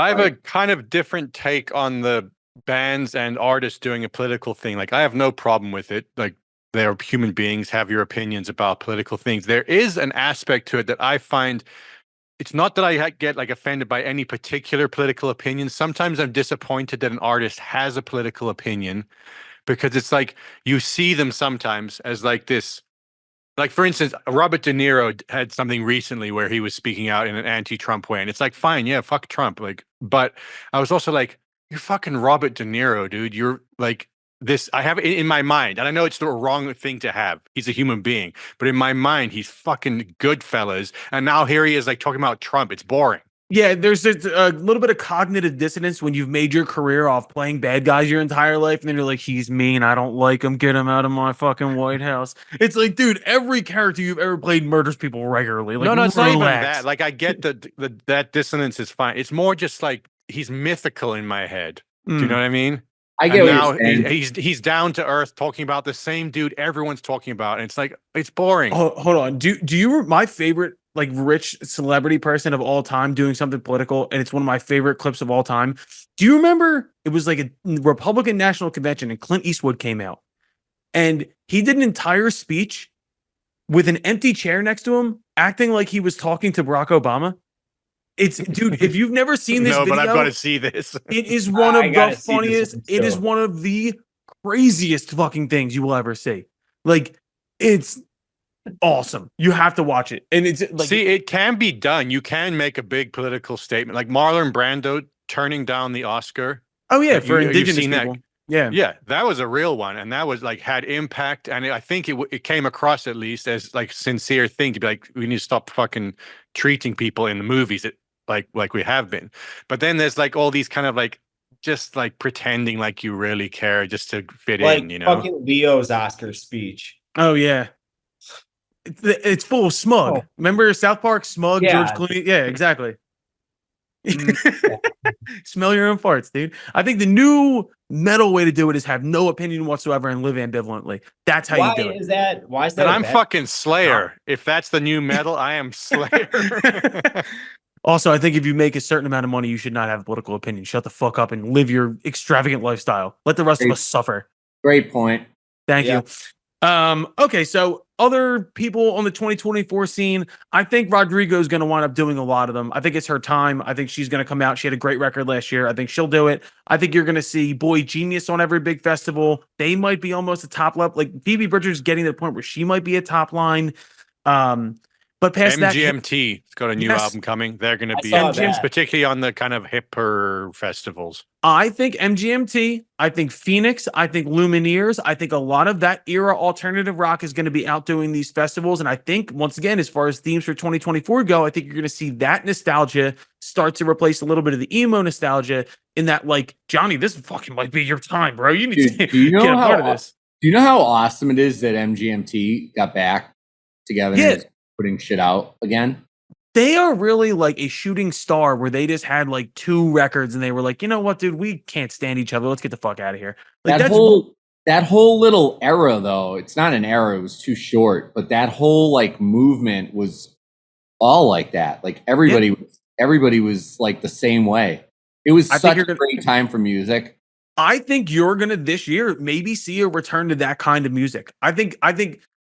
[SPEAKER 3] have a kind of different take on the bands and artists doing a political thing. Like, I have no problem with it. Like, they're human beings, have your opinions about political things. There is an aspect to it that I find. It's not that I get like offended by any particular political opinion. Sometimes I'm disappointed that an artist has a political opinion, because it's like you see them sometimes as like this. Like, for instance, Robert De Niro had something recently where he was speaking out in an anti-Trump way, and it's like, fine, yeah, fuck Trump. Like, but I was also like, you're fucking Robert De Niro, dude. You're like this. I have it in my mind, and I know it's the wrong thing to have. He's a human being, but in my mind, he's fucking Goodfellas, and now here he is, like, talking about Trump. It's boring.
[SPEAKER 1] Yeah, there's a little bit of cognitive dissonance when you've made your career off playing bad guys your entire life, and then you're like, he's mean, I don't like him, get him out of my fucking White House. It's like, dude, every character you've ever played murders people regularly. Like,
[SPEAKER 3] No, it's not even
[SPEAKER 1] relax.
[SPEAKER 3] that. Like, I get that dissonance is fine. It's more just like he's mythical in my head. Do you know what I mean?
[SPEAKER 5] I get
[SPEAKER 3] And
[SPEAKER 5] what
[SPEAKER 3] now
[SPEAKER 5] you're saying.
[SPEAKER 3] he's down to earth, talking about the same dude everyone's talking about, and it's like, it's boring.
[SPEAKER 1] Oh, hold on. Do you my favorite like rich celebrity person of all time doing something political, and it's one of my favorite clips of all time. Do you remember it was like a Republican National Convention and Clint Eastwood came out and he did an entire speech with an empty chair next to him, acting like he was talking to Barack Obama? It's dude, if you've never seen this
[SPEAKER 3] No,
[SPEAKER 1] video,
[SPEAKER 3] but I've got to see this.
[SPEAKER 1] it is one
[SPEAKER 6] I
[SPEAKER 1] of
[SPEAKER 6] gotta
[SPEAKER 1] the
[SPEAKER 6] see this
[SPEAKER 1] funniest.
[SPEAKER 6] one
[SPEAKER 1] It is
[SPEAKER 6] still.
[SPEAKER 1] one of the craziest fucking things you will ever see. Like, it's awesome. You have to watch it. And it's like,
[SPEAKER 3] See, it can be done. You can make a big political statement, like Marlon Brando turning down the Oscar.
[SPEAKER 1] oh yeah,
[SPEAKER 3] Like,
[SPEAKER 1] for
[SPEAKER 3] you've
[SPEAKER 1] indigenous
[SPEAKER 3] seen that.
[SPEAKER 1] people. Yeah.
[SPEAKER 3] Yeah, that was a real one, and that was like had impact, and I think it came across at least as like sincere thing to be like, we need to stop fucking treating people in the movies like we have been. But then there's like all these kind of like just like pretending like you really care just to fit
[SPEAKER 6] Like
[SPEAKER 3] in, you know?
[SPEAKER 6] fucking Leo's Oscar speech.
[SPEAKER 1] Oh yeah. It's full of smug.
[SPEAKER 6] Oh.
[SPEAKER 1] Remember South Park smug
[SPEAKER 6] Yeah.
[SPEAKER 1] George Clooney? Yeah, exactly. Smell your own farts, dude. I think the new metal way to do it is have no opinion whatsoever and live ambivalently. That's how you do it.
[SPEAKER 6] Why is that?
[SPEAKER 3] And
[SPEAKER 6] a
[SPEAKER 3] I'm
[SPEAKER 6] bad-
[SPEAKER 3] fucking Slayer. If that's the new metal, I am Slayer.
[SPEAKER 1] Also, I think if you make a certain amount of money, you should not have a political opinion. Shut the fuck up and live your extravagant lifestyle. Let the rest of us suffer.
[SPEAKER 5] Great point.
[SPEAKER 1] Thank
[SPEAKER 6] Yeah.
[SPEAKER 1] you. Okay, so other people on the 2024 scene, I think Rodrigo is going to wind up doing a lot of them. I think it's her time. I think she's going to come out. She had a great record last year. I think she'll do it. I think you're going to see Boy Genius on every big festival. They might be almost a top level. Like Phoebe Bridgers getting to the point where she might be a top line. But past that,
[SPEAKER 3] MGMT has got a new
[SPEAKER 1] Yes.
[SPEAKER 3] album coming. They're going to
[SPEAKER 6] I
[SPEAKER 3] be
[SPEAKER 6] saw
[SPEAKER 3] MGM's,
[SPEAKER 6] that.
[SPEAKER 3] particularly on the kind of hipper festivals.
[SPEAKER 1] I think MGMT, I think Phoenix, I think Lumineers, I think a lot of that era alternative rock is going to be out doing these festivals. And I think, once again, as far as themes for 2024 go, I think you're going to see that nostalgia start to replace a little bit of the emo nostalgia in that, like, Johnny, this fucking might be your time, bro. You need
[SPEAKER 5] Dude,
[SPEAKER 1] to
[SPEAKER 5] do you know
[SPEAKER 1] get a
[SPEAKER 5] how-
[SPEAKER 1] part of this.
[SPEAKER 5] Do you know how awesome it is that MGMT got back together
[SPEAKER 1] Yeah.
[SPEAKER 5] and is putting shit out again?
[SPEAKER 1] They are really like a shooting star where they just had like 2 records and they were like, you know what, dude, we can't stand each other. Let's get the fuck out of here. Like
[SPEAKER 5] that whole little era, though, it's not an era, it was too short, but that whole like movement was all like that. Like everybody was like the same way. It was such a great time for music.
[SPEAKER 1] I think you're gonna this year maybe see a return to that kind of music. I think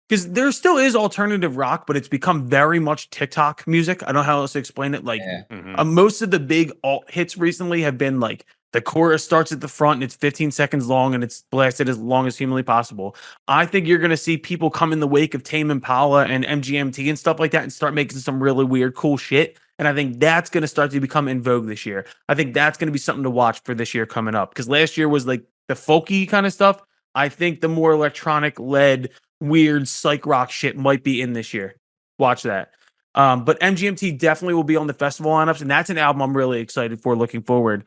[SPEAKER 1] because there still is alternative rock, but it's become very much TikTok music. I don't know how else to explain it. Like most of the big alt hits recently have been like the chorus starts at the front and it's 15 seconds long and it's blasted as long as humanly possible. I think you're going to see people come in the wake of Tame Impala and MGMT and stuff like that and start making some really weird, cool shit. And I think that's going to start to become in vogue this year. I think that's going to be something to watch for this year coming up. Because last year was like the folky kind of stuff. I think the more electronic led, weird psych rock shit might be in this year. watch that. But MGMT definitely will be on the festival lineups, and that's an album I'm really excited for looking forward.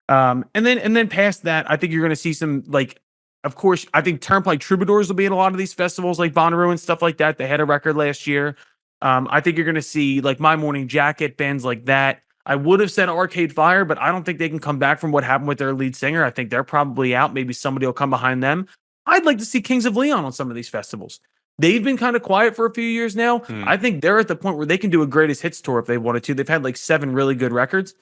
[SPEAKER 1] And then past that, I think you're going to see some like, of course, I think Turnpike Troubadours will be at a lot of these festivals like Bonnaroo and stuff like that. They had a record last year. I think you're going to see like My Morning Jacket, bands like that. I would have said Arcade Fire, but I don't think they can come back from what happened with their lead singer. I think they're probably out. Maybe somebody will come behind them. I'd like to see Kings of Leon on some of these festivals. They've been kind of quiet for a few years now. I think they're at the point where they can do a greatest hits tour if they wanted to. They've had like 7 really good records.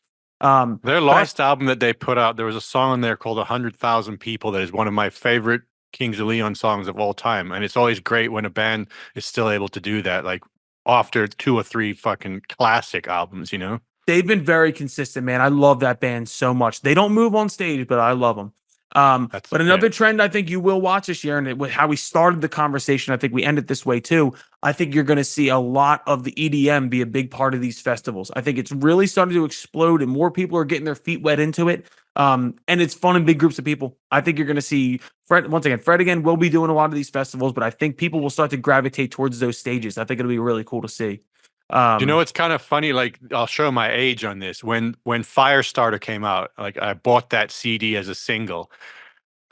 [SPEAKER 3] Their last album that they put out, there was a song on there called 100,000 People that is one of my favorite Kings of Leon songs of all time. And it's always great when a band is still able to do that, like after 2 or 3 fucking classic albums, you know?
[SPEAKER 1] They've been very consistent, man. I love that band so much. They don't move on stage, but I love them. But another trend I think you will watch this year, and with how we started the conversation, I think we end it this way too. I think you're going to see a lot of the EDM be a big part of these festivals. I think it's really started to explode, and more people are getting their feet wet into it. And it's fun in big groups of people. I think you're going to see Fred again will be doing a lot of these festivals, but I think people will start to gravitate towards those stages. I think it'll be really cool to see.
[SPEAKER 3] You know, it's kind of funny. Like, I'll show my age on this. When Firestarter came out, like I bought that CD as a single.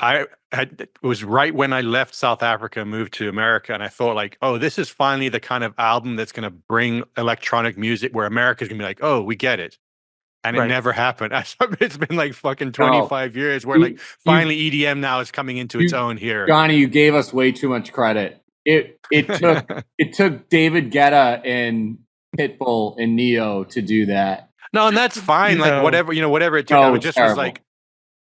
[SPEAKER 3] It was right when I left South Africa, moved to America, and I thought like, oh, this is finally the kind of album that's going to bring electronic music where America's going to be like, oh, we get it. And it never happened. It's been like fucking 25 years where like finally EDM now is coming into its own here.
[SPEAKER 5] Johnny, you gave us way too much credit. It took David Guetta and Pitbull and Neo to do that.
[SPEAKER 3] No, and that's fine. Like whatever it took.
[SPEAKER 5] No,
[SPEAKER 3] It just was like,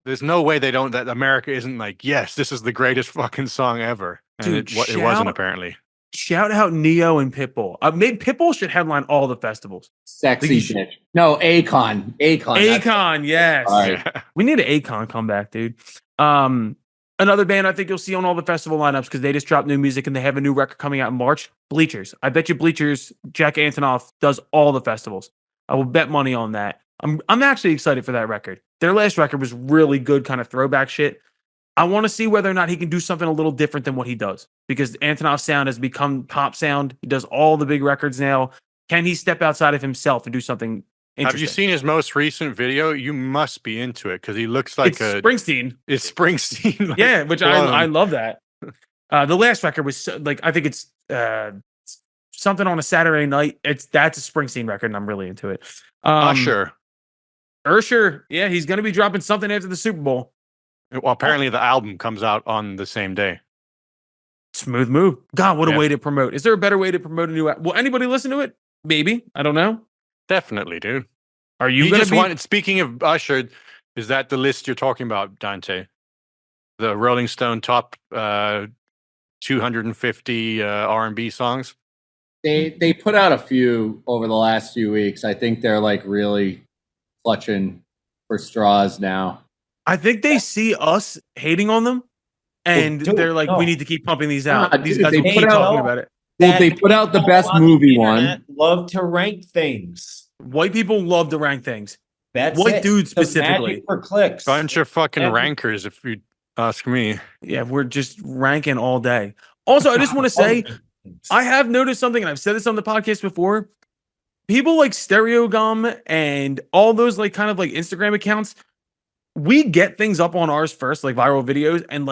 [SPEAKER 3] there's no way that America isn't like, yes, this is the greatest fucking song ever. And
[SPEAKER 1] Dude,
[SPEAKER 3] it wasn't apparently.
[SPEAKER 1] Shout out Neo and Pitbull. Maybe Pitbull should headline all the festivals.
[SPEAKER 5] Sexy bitch. No, Akon.
[SPEAKER 1] Akon, yes.
[SPEAKER 5] Right.
[SPEAKER 1] We need an Akon comeback, dude. Another band I think you'll see on all the festival lineups because they just dropped new music and they have a new record coming out in March. Bleachers. I bet you Bleachers, Jack Antonoff does all the festivals. I will bet money on that. I'm actually excited for that record. Their last record was really good, kind of throwback shit. I want to see whether or not he can do something a little different than what he does because Antonoff's sound has become pop sound. He does all the big records now. Can he step outside of himself and do something interesting?
[SPEAKER 3] Have you seen his most recent video? You must be into it because he looks like
[SPEAKER 1] Springsteen.
[SPEAKER 3] It's Springsteen. Like,
[SPEAKER 1] yeah, which I love that. The last record was like, I think it's something on a Saturday night. That's a Springsteen record, and I'm really into it. Usher, yeah, he's going to be dropping something after the Super Bowl.
[SPEAKER 3] Well, apparently the album comes out on the same day.
[SPEAKER 1] Smooth move. God, what a way to promote. Is there a better way to promote a new album? Will anybody listen to it? Maybe. I don't know.
[SPEAKER 3] Definitely, dude.
[SPEAKER 1] Are you going to be...
[SPEAKER 3] Speaking of Usher, is that the list you're talking about, Dante? The Rolling Stone top 250 R&B songs?
[SPEAKER 5] They put out a few over the last few weeks. I think they're like really clutching for straws now.
[SPEAKER 1] I think they see us hating on them, and they're like, we need to keep pumping these out. These guys will keep talking about it.
[SPEAKER 5] Well, they put out the best movie one.
[SPEAKER 6] Love to rank things.
[SPEAKER 1] White people love to rank things.
[SPEAKER 6] That's
[SPEAKER 1] white dudes specifically.
[SPEAKER 6] For clicks.
[SPEAKER 3] Bunch of fucking rankers, if you ask me.
[SPEAKER 1] Yeah, we're just ranking all day. Also, I just want to say, I have noticed something, and I've said this on the podcast before. People like Stereo Gum and all those like kind of like Instagram accounts, we get things up on ours first, like viral videos, and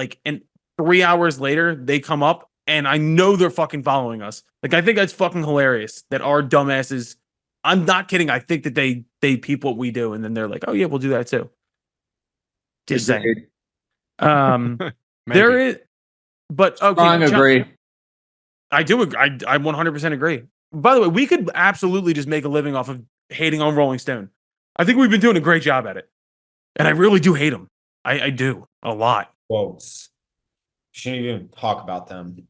[SPEAKER 1] 3 hours later they come up, and I know they're fucking following us. Like, I think that's fucking hilarious that our dumbasses. I'm not kidding. I think that they peep what we do, and then they're like, "Oh yeah, we'll do that too." Just saying. There is, but okay.
[SPEAKER 5] I agree.
[SPEAKER 1] I do. I 100% agree. By the way, we could absolutely just make a living off of hating on Rolling Stone. I think we've been doing a great job at it. And I really do hate them. I do a lot.
[SPEAKER 6] Quotes. Shouldn't even talk about them.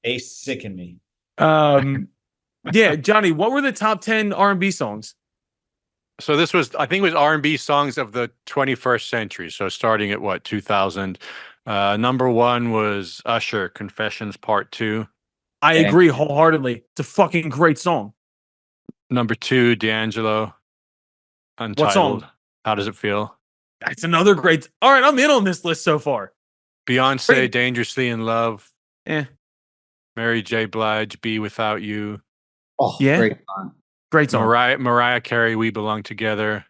[SPEAKER 6] They sicken me.
[SPEAKER 1] Yeah, Johnny, what were the top 10 R&B songs?
[SPEAKER 3] So this was, I think it was R&B songs of the 21st century. So starting at what, 2000. Number 1 was Usher, Confessions Part 2.
[SPEAKER 1] I agree wholeheartedly. It's a fucking great song.
[SPEAKER 3] Number 2, D'Angelo. Untitled.
[SPEAKER 1] What song?
[SPEAKER 3] How Does It Feel?
[SPEAKER 1] That's another great. All right, I'm in on this list so far.
[SPEAKER 3] Beyonce, Dangerously in Love. Mary J. Blige, Be Without You.
[SPEAKER 5] Oh,
[SPEAKER 1] Yeah.
[SPEAKER 5] great song.
[SPEAKER 1] Great song.
[SPEAKER 3] Mariah Carey, We Belong Together.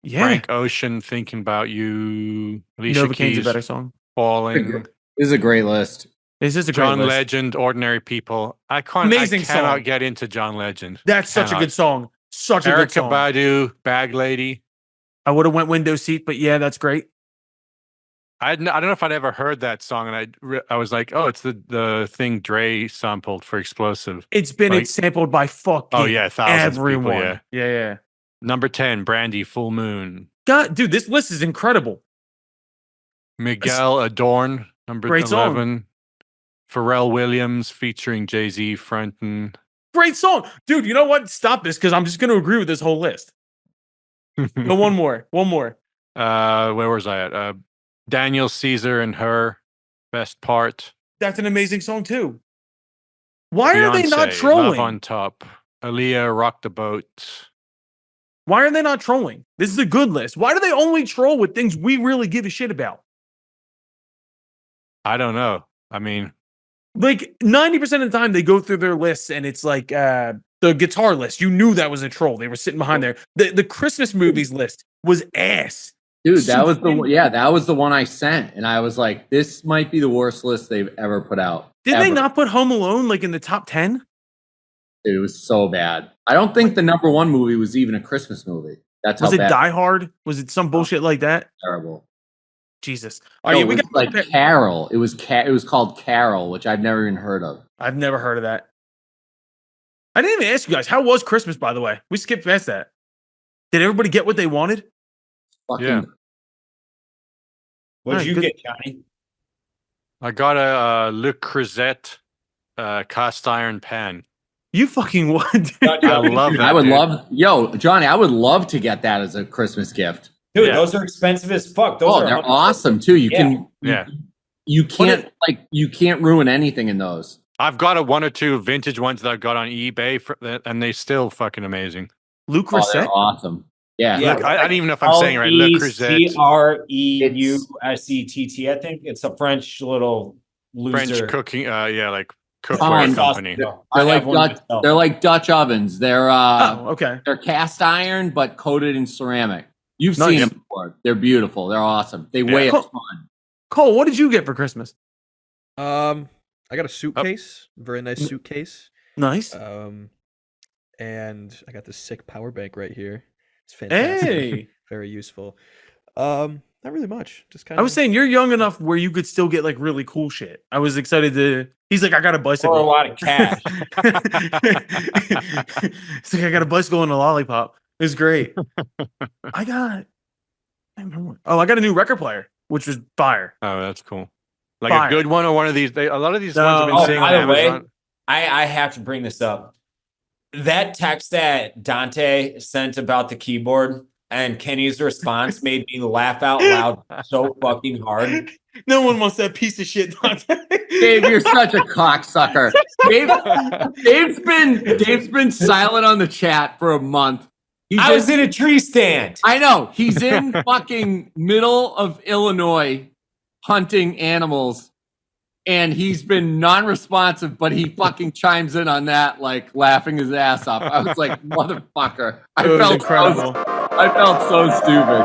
[SPEAKER 1] Yeah.
[SPEAKER 3] Frank Ocean, Thinking About You. Alicia
[SPEAKER 1] Novocaine's a
[SPEAKER 3] Keys,
[SPEAKER 1] better song.
[SPEAKER 3] Falling.
[SPEAKER 5] This is a great list.
[SPEAKER 1] This is a great
[SPEAKER 3] John
[SPEAKER 1] list.
[SPEAKER 3] Legend, Ordinary People.
[SPEAKER 1] Amazing
[SPEAKER 3] I cannot
[SPEAKER 1] song.
[SPEAKER 3] get into John Legend.
[SPEAKER 1] That's such a good song. Such a good
[SPEAKER 3] Erica
[SPEAKER 1] song.
[SPEAKER 3] Badu, Bag Lady.
[SPEAKER 1] I would have went window seat, but yeah, that's great.
[SPEAKER 3] I don't know if I'd ever heard that song, and I was like, oh, it's the thing Dre sampled for Explosive.
[SPEAKER 1] It's sampled by fucking
[SPEAKER 3] thousands
[SPEAKER 1] everyone.
[SPEAKER 3] of people.
[SPEAKER 1] Yeah.
[SPEAKER 3] Number 10, Brandy, Full Moon.
[SPEAKER 1] God, dude, this list is incredible.
[SPEAKER 3] Miguel Adorn, number
[SPEAKER 1] Great
[SPEAKER 3] 11.
[SPEAKER 1] song.
[SPEAKER 3] Pharrell Williams featuring Jay-Z fronting.
[SPEAKER 1] Great song. Dude, you know what? Stop this because I'm just going to agree with this whole list. Go one more. Where
[SPEAKER 3] was I at? Daniel Caesar and Her, Best Part.
[SPEAKER 1] That's an amazing song too. Why are they
[SPEAKER 3] Beyonce,
[SPEAKER 1] not trolling?
[SPEAKER 3] Love on Top. Aaliyah, Rock the Boat.
[SPEAKER 1] Why are they not trolling? This is a good list. Why do they only troll with things we really give a shit about?
[SPEAKER 3] I don't know. I mean,
[SPEAKER 1] like 90% of the time they go through their lists and it's like the guitar list. You knew that was a troll. They were sitting behind there. The Christmas movies list was ass.
[SPEAKER 5] Dude, that was the one I sent, and I was like, this might be the worst list they've ever put out.
[SPEAKER 1] Did
[SPEAKER 5] ever.
[SPEAKER 1] they not put Home Alone like in the top 10?
[SPEAKER 5] Dude, it was so bad. I don't think the number one movie was even a Christmas movie. That's
[SPEAKER 1] was
[SPEAKER 5] how
[SPEAKER 1] it
[SPEAKER 5] bad.
[SPEAKER 1] Die Hard? Was it some bullshit like that?
[SPEAKER 5] Terrible.
[SPEAKER 1] Jesus.
[SPEAKER 5] No, it was like Carol. It was called Carol, which I've never even heard of.
[SPEAKER 1] I've never heard of that. I didn't even ask you guys. How was Christmas, by the way? We skipped past that. Did everybody get what they wanted?
[SPEAKER 5] Fucking
[SPEAKER 3] yeah.
[SPEAKER 6] What did you
[SPEAKER 1] good.
[SPEAKER 6] get, Johnny?
[SPEAKER 3] I got a Le Creuset cast iron pan.
[SPEAKER 1] You fucking what?
[SPEAKER 3] I love that.
[SPEAKER 5] I would love, Johnny, I would love to get that as a Christmas gift.
[SPEAKER 6] Dude, those are expensive as fuck. Those are
[SPEAKER 5] they're awesome too. You can, you can't ruin anything in those.
[SPEAKER 3] I've got a one or two vintage ones that I got on eBay and they still fucking amazing.
[SPEAKER 1] Le Creuset?
[SPEAKER 5] They're awesome. Yeah.
[SPEAKER 3] Look, I don't even know if I'm saying it right. Le Creuset.
[SPEAKER 6] Creuset, I think. It's a French little loser.
[SPEAKER 3] French cooking, like cookware company.
[SPEAKER 5] They're like Dutch ovens. They're
[SPEAKER 1] okay.
[SPEAKER 5] They're cast iron but coated in ceramic. You've seen them before. They're beautiful. They're awesome. They weigh a ton.
[SPEAKER 1] Cole, what did you get for Christmas?
[SPEAKER 2] I got a suitcase, very nice suitcase.
[SPEAKER 1] Nice.
[SPEAKER 2] And I got this sick power bank right here. It's fantastic.
[SPEAKER 1] Hey,
[SPEAKER 2] very useful. Not really much. Just kind of.
[SPEAKER 1] I was saying you're young enough where you could still get like really cool shit. I was excited to. He's like, I got a bicycle.
[SPEAKER 6] Or a lot of cash.
[SPEAKER 1] He's like, I got a bicycle and a lollipop. It was great. I got a new record player, which was fire.
[SPEAKER 3] Oh, that's cool. Like a good one or one of these. A lot of these ones I've been seeing
[SPEAKER 6] by
[SPEAKER 3] on
[SPEAKER 6] the way,
[SPEAKER 3] Amazon.
[SPEAKER 6] I have to bring this up. That text that Dante sent about the keyboard and Kenny's response made me laugh out loud so fucking hard.
[SPEAKER 1] No one wants that piece of shit, Dante.
[SPEAKER 5] Dave, you're such a cocksucker. Dave's been silent on the chat for a month.
[SPEAKER 6] I was in a tree stand.
[SPEAKER 5] I know. He's in fucking middle of Illinois hunting animals. And he's been non-responsive, but he fucking chimes in on that, like laughing his ass off. I was like, motherfucker. I felt incredible. I felt so stupid.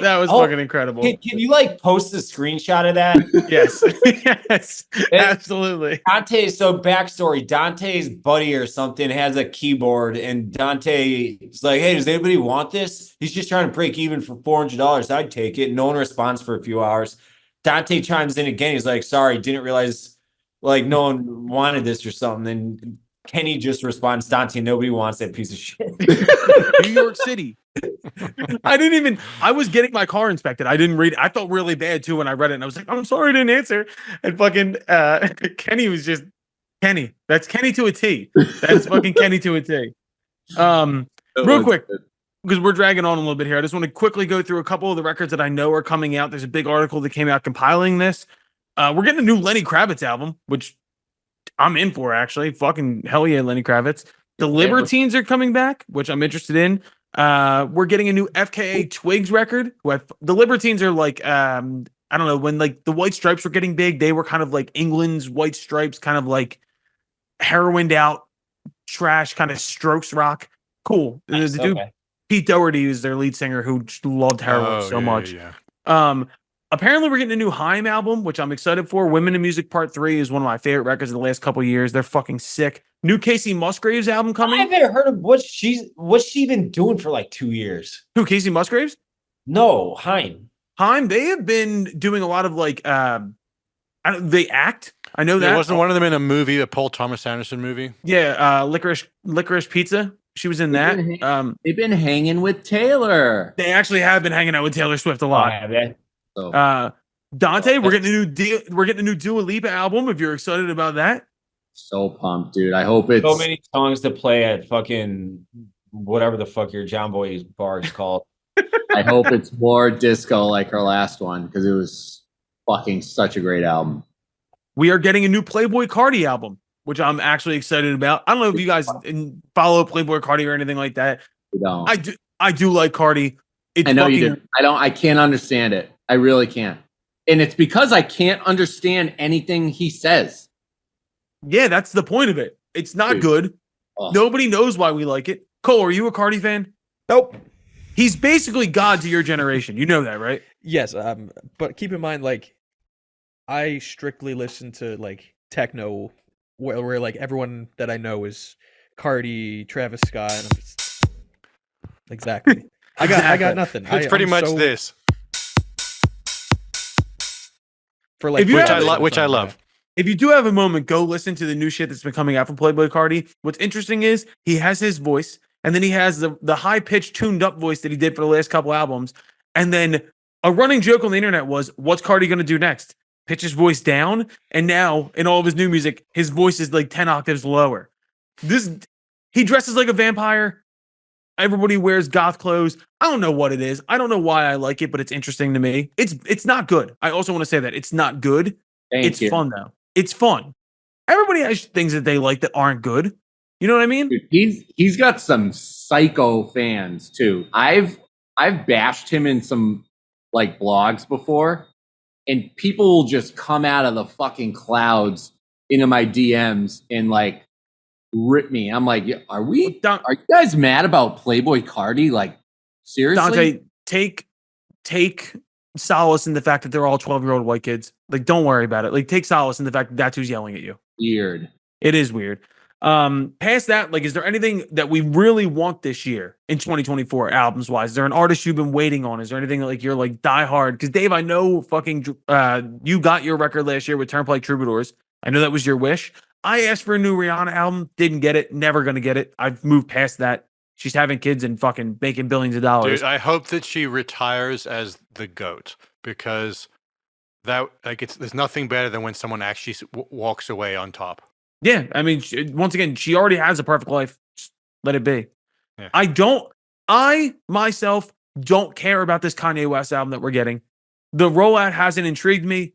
[SPEAKER 1] That was fucking incredible.
[SPEAKER 6] Can you like post a screenshot of that?
[SPEAKER 1] Yes. Yes. Absolutely.
[SPEAKER 6] So backstory, Dante's buddy or something has a keyboard and Dante is like, hey, does anybody want this? He's just trying to break even for $400. I'd take it. No one responds for a few hours. Dante chimes in again. He's like, sorry, didn't realize like no one wanted this or something. And Kenny just responds, Dante, nobody wants that piece of shit.
[SPEAKER 1] New York City. I was getting my car inspected. I didn't read it. I felt really bad too when I read it. And I was like, I'm sorry I didn't answer. And fucking Kenny was just Kenny. That's Kenny to a T. That's fucking Kenny to a T. Real quick. Because we're dragging on a little bit here. I just want to quickly go through a couple of the records that I know are coming out. There's a big article that came out compiling this. We're getting a new Lenny Kravitz album, which I'm in for, actually. Fucking hell yeah, Lenny Kravitz. The Libertines are coming back, which I'm interested in. We're getting a new FKA Twigs record. The Libertines are like I don't know, when like the White Stripes were getting big, they were kind of like England's White Stripes, kind of like heroined out trash, kind of Strokes rock. Cool.
[SPEAKER 6] Nice,
[SPEAKER 1] The dude
[SPEAKER 6] okay.
[SPEAKER 1] Pete Doherty is their lead singer who just loved heroin so much.
[SPEAKER 3] Yeah.
[SPEAKER 1] Apparently we're getting a new Haim album, which I'm excited for. Women in Music Part 3 is one of my favorite records of the last couple of years. They're fucking sick. New Casey Musgraves album
[SPEAKER 6] I
[SPEAKER 1] coming.
[SPEAKER 6] haven't heard of what's she been doing for like 2 years.
[SPEAKER 1] Who, Casey Musgraves?
[SPEAKER 6] No, Hein.
[SPEAKER 1] Haim, they have been doing a lot of like they act. I know that.
[SPEAKER 3] Wasn't one of them in a movie, a Paul Thomas Anderson movie?
[SPEAKER 1] Yeah, Licorice Pizza. She was in that.
[SPEAKER 5] They've been hanging with Taylor.
[SPEAKER 1] They actually have been hanging out with Taylor Swift a lot.
[SPEAKER 5] So,
[SPEAKER 1] Dante, we're getting a new Dua Lipa album. If you're excited about that,
[SPEAKER 5] so pumped, dude. I hope it's
[SPEAKER 6] So many songs to play at fucking whatever the fuck your John Boy's bar is called.
[SPEAKER 5] I hope it's more disco like her last one because it was fucking such a great album.
[SPEAKER 1] we are getting a new Playboy Cardi album, which I'm actually excited about. I don't know if you guys follow Playboy Cardi or anything like that.
[SPEAKER 5] You don't.
[SPEAKER 1] I do like Cardi. It's
[SPEAKER 5] I know
[SPEAKER 1] fucking,
[SPEAKER 5] you do. I can't understand it. I really can't. And it's because I can't understand anything he says.
[SPEAKER 1] Yeah, that's the point of it. It's not
[SPEAKER 5] Dude.
[SPEAKER 1] good.
[SPEAKER 5] Oh.
[SPEAKER 1] Nobody knows why we like it. Cole, are you a Cardi fan?
[SPEAKER 2] Nope.
[SPEAKER 1] He's basically God to your generation. You know that, right?
[SPEAKER 2] Yes, but keep in mind, like, I strictly listen to like techno, where like everyone that I know is Cardi, Travis Scott, and I'm just exactly. I got nothing.
[SPEAKER 3] It's pretty much this,
[SPEAKER 2] for like
[SPEAKER 1] If you
[SPEAKER 3] which I love.
[SPEAKER 1] If you do have a moment, go listen to the new shit that's been coming out from Playboy Cardi. What's interesting is he has his voice, and then he has the high-pitched, tuned-up voice that he did for the last couple albums. And then a running joke on the internet was, what's Cardi going to do next? Pitch his voice down? And now, in all of his new music, his voice is like 10 octaves lower. He dresses like a vampire. Everybody wears goth clothes. I don't know what it is. I don't know why I like it, but it's interesting to me. It's not good. I also want to say that. It's not good.
[SPEAKER 5] Thank you.
[SPEAKER 1] Fun, though. It's fun. Everybody has things that they like that aren't good. You know what I mean?
[SPEAKER 5] Dude, he's got some psycho fans too. I've bashed him in some like blogs before, and people will just come out of the fucking clouds into my DMs and like rip me. I'm like, are you guys mad about Playboy Cardi? Like, seriously?
[SPEAKER 1] Dante, take solace in the fact that they're all 12-year-old white kids. Like, don't worry about it. Like, take solace in the fact that that's who's yelling at you.
[SPEAKER 5] Weird.
[SPEAKER 1] It is weird. Past that, like, is there anything that we really want this year in 2024 albums wise? Is there an artist you've been waiting on? Is there anything like you're like die hard? Because Dave, I know fucking you got your record last year with Turnpike Troubadours. I know that was your wish. I asked for a new Rihanna album, didn't get it, never gonna get it. I've moved past that. She's having kids and fucking making billions of dollars.
[SPEAKER 3] Dude, I hope that she retires as the GOAT, because that there's nothing better than when someone actually walks away on top.
[SPEAKER 1] Yeah, I mean, once again, she already has a perfect life. Just let it be. Yeah. I myself don't care about this Kanye West album that we're getting. The rollout hasn't intrigued me.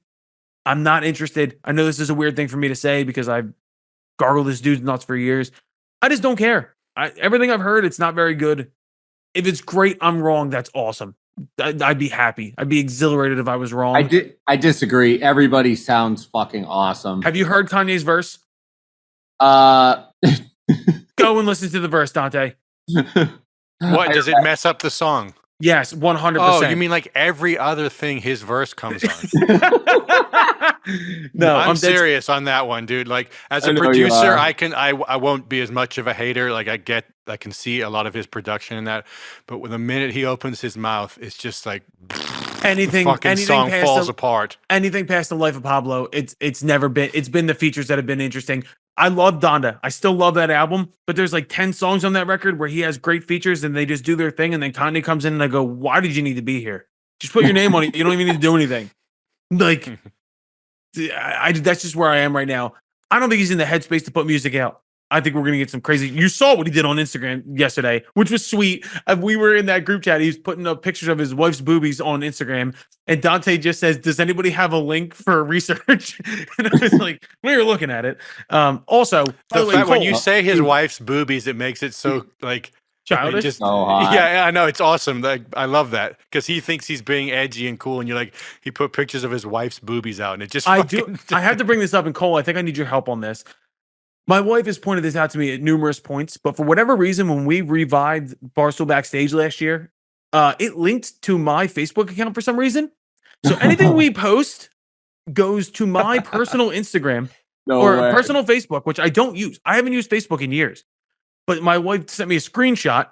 [SPEAKER 1] I'm not interested. I know this is a weird thing for me to say because I've gargled this dude's nuts for years. I just don't care. Everything I've heard, it's not very good. If it's great, I'm wrong. That's awesome. I'd be happy. I'd be exhilarated if I was wrong.
[SPEAKER 5] I disagree. Everybody sounds fucking awesome.
[SPEAKER 1] Have you heard Kanye's verse? Go and listen to the verse, Dante.
[SPEAKER 3] What, does it mess up the song?
[SPEAKER 1] Yes, 100%.
[SPEAKER 3] Oh, you mean like every other thing his verse comes on?
[SPEAKER 1] No,
[SPEAKER 3] I'm serious on that one, dude. Like, as a producer, I won't be as much of a hater. Like, I can see a lot of his production in that, but when the minute he opens his mouth, it's just like
[SPEAKER 1] anything
[SPEAKER 3] song falls apart.
[SPEAKER 1] Anything past The Life of Pablo, it's never been. It's been the features that have been interesting. I love Donda. I still love that album, but there's like 10 songs on that record where he has great features and they just do their thing, and then Kanye comes in and I go, "Why did you need to be here? Just put your name on it. You don't even need to do anything." Like, that's just where I am right now. I don't think he's in the headspace to put music out. I think we're going to get some crazy. You saw what he did on Instagram yesterday, which was sweet. We were in that group chat. He was putting up pictures of his wife's boobies on Instagram. And Dante just says, "Does anybody have a link for research?" And I was like, we were looking at it. Also, by the way,
[SPEAKER 3] when you say his wife's boobies, it makes it so like
[SPEAKER 1] Childish.
[SPEAKER 3] Just,
[SPEAKER 5] So hot.
[SPEAKER 3] yeah, I know, it's awesome. Like, I love that because he thinks he's being edgy and cool, and you're like, he put pictures of his wife's boobies out, and it just
[SPEAKER 1] I
[SPEAKER 3] fucking,
[SPEAKER 1] do. I have to bring this up, and Cole, I think I need your help on this. My wife has pointed this out to me at numerous points, but for whatever reason, when we revived Barstool Backstage last year, it linked to my Facebook account for some reason. So anything we post goes to my personal Instagram
[SPEAKER 5] No
[SPEAKER 1] or
[SPEAKER 5] way.
[SPEAKER 1] personal Facebook, which I don't use. I haven't used Facebook in years. But my wife sent me a screenshot,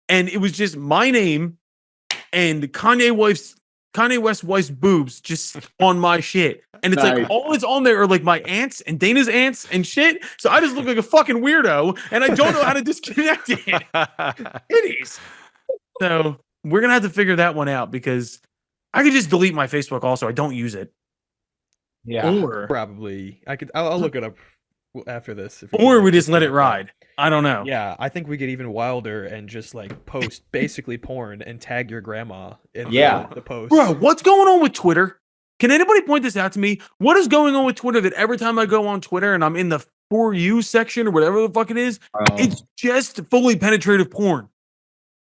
[SPEAKER 1] and it was just my name and Kanye West's wife's boobs just on my shit. And it's
[SPEAKER 5] Nice.
[SPEAKER 1] like all it's on there are like my aunts and Dana's aunts and shit. So I just look like a fucking weirdo, and I don't know how to disconnect it. It is. So we're gonna have to figure that one out because I could just delete my Facebook. Also, I don't use it.
[SPEAKER 6] Yeah.
[SPEAKER 1] Or
[SPEAKER 2] Probably. I'll look it up after this. If
[SPEAKER 1] or
[SPEAKER 2] can,
[SPEAKER 1] we just let it
[SPEAKER 2] disconnect that.
[SPEAKER 1] ride. I don't know.
[SPEAKER 2] Yeah, I think we get even wilder and just like post basically porn and tag your grandma in
[SPEAKER 6] Yeah.
[SPEAKER 2] the post.
[SPEAKER 1] Bro, what's going on with Twitter? Can anybody point this out to me? What is going on with Twitter that every time I go on Twitter and I'm in the For You section or whatever the fuck it is,
[SPEAKER 5] Bro,
[SPEAKER 1] it's just fully penetrative porn.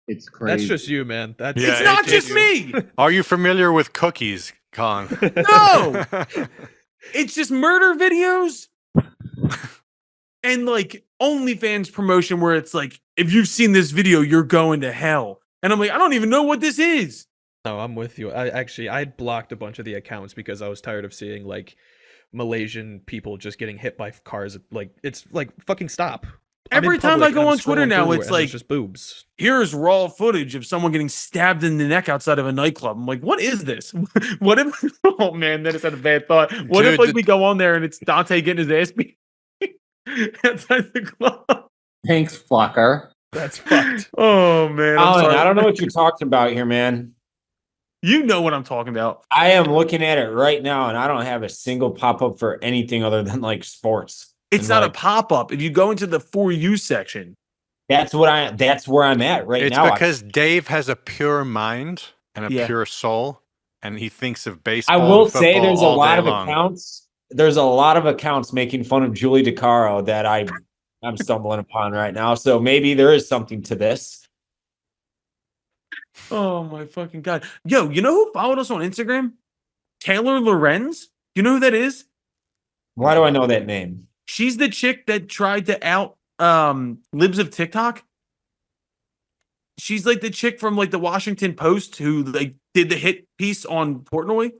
[SPEAKER 5] it's crazy.
[SPEAKER 2] That's just you, man. That's
[SPEAKER 3] Yeah,
[SPEAKER 1] It's not
[SPEAKER 3] it's
[SPEAKER 1] just
[SPEAKER 3] you.
[SPEAKER 1] me.
[SPEAKER 3] Are you familiar with cookies, Con?
[SPEAKER 1] No. It's just murder videos and like OnlyFans promotion where it's like, if you've seen this video, you're going to hell. And I'm like, I don't even know what this is.
[SPEAKER 2] No, I'm with you. I blocked a bunch of the accounts because I was tired of seeing like Malaysian people just getting hit by cars. Like it's like fucking stop. I'm in
[SPEAKER 1] Every time
[SPEAKER 2] public
[SPEAKER 1] I
[SPEAKER 2] and
[SPEAKER 1] go
[SPEAKER 2] I'm
[SPEAKER 1] on Twitter
[SPEAKER 2] scrolling
[SPEAKER 1] now,
[SPEAKER 2] through
[SPEAKER 1] it's
[SPEAKER 2] and
[SPEAKER 1] like,
[SPEAKER 2] there's just boobs.
[SPEAKER 1] here's raw footage of someone getting stabbed in the neck outside of a nightclub. I'm like, what is this? What if, oh man, that is not a bad thought. What if
[SPEAKER 3] Dude,
[SPEAKER 1] like we go on there and it's Dante getting his ass beat outside the club?
[SPEAKER 5] Thanks, fucker.
[SPEAKER 2] That's fucked.
[SPEAKER 1] Oh man, I'm
[SPEAKER 6] Alan,
[SPEAKER 1] sorry.
[SPEAKER 6] I don't know what you're talking about here, man.
[SPEAKER 1] You know what I'm talking about.
[SPEAKER 6] I am looking at it right now, and I don't have a single pop up for anything other than like sports.
[SPEAKER 1] It's
[SPEAKER 6] And,
[SPEAKER 1] not a
[SPEAKER 6] like,
[SPEAKER 1] pop up. If you go into the For You section,
[SPEAKER 6] That's where I'm at right
[SPEAKER 3] It's
[SPEAKER 6] now.
[SPEAKER 3] because Dave has a pure mind and a
[SPEAKER 1] Yeah.
[SPEAKER 3] pure soul, and he thinks of
[SPEAKER 6] I
[SPEAKER 3] baseball.
[SPEAKER 6] will
[SPEAKER 3] and
[SPEAKER 6] say
[SPEAKER 3] football
[SPEAKER 6] there's a
[SPEAKER 3] all
[SPEAKER 6] lot
[SPEAKER 3] day
[SPEAKER 6] of
[SPEAKER 3] long.
[SPEAKER 6] accounts. There's a lot of accounts making fun of Julie DeCaro that I'm stumbling upon right now. So maybe there is something to this.
[SPEAKER 1] oh my fucking god. Yo, you know who followed us on Instagram? Taylor Lorenz. You know who that is?
[SPEAKER 6] Why do I know that name?
[SPEAKER 1] She's the chick that tried to out libs of TikTok. She's like the chick from like the Washington Post who like did the hit piece on Portnoy.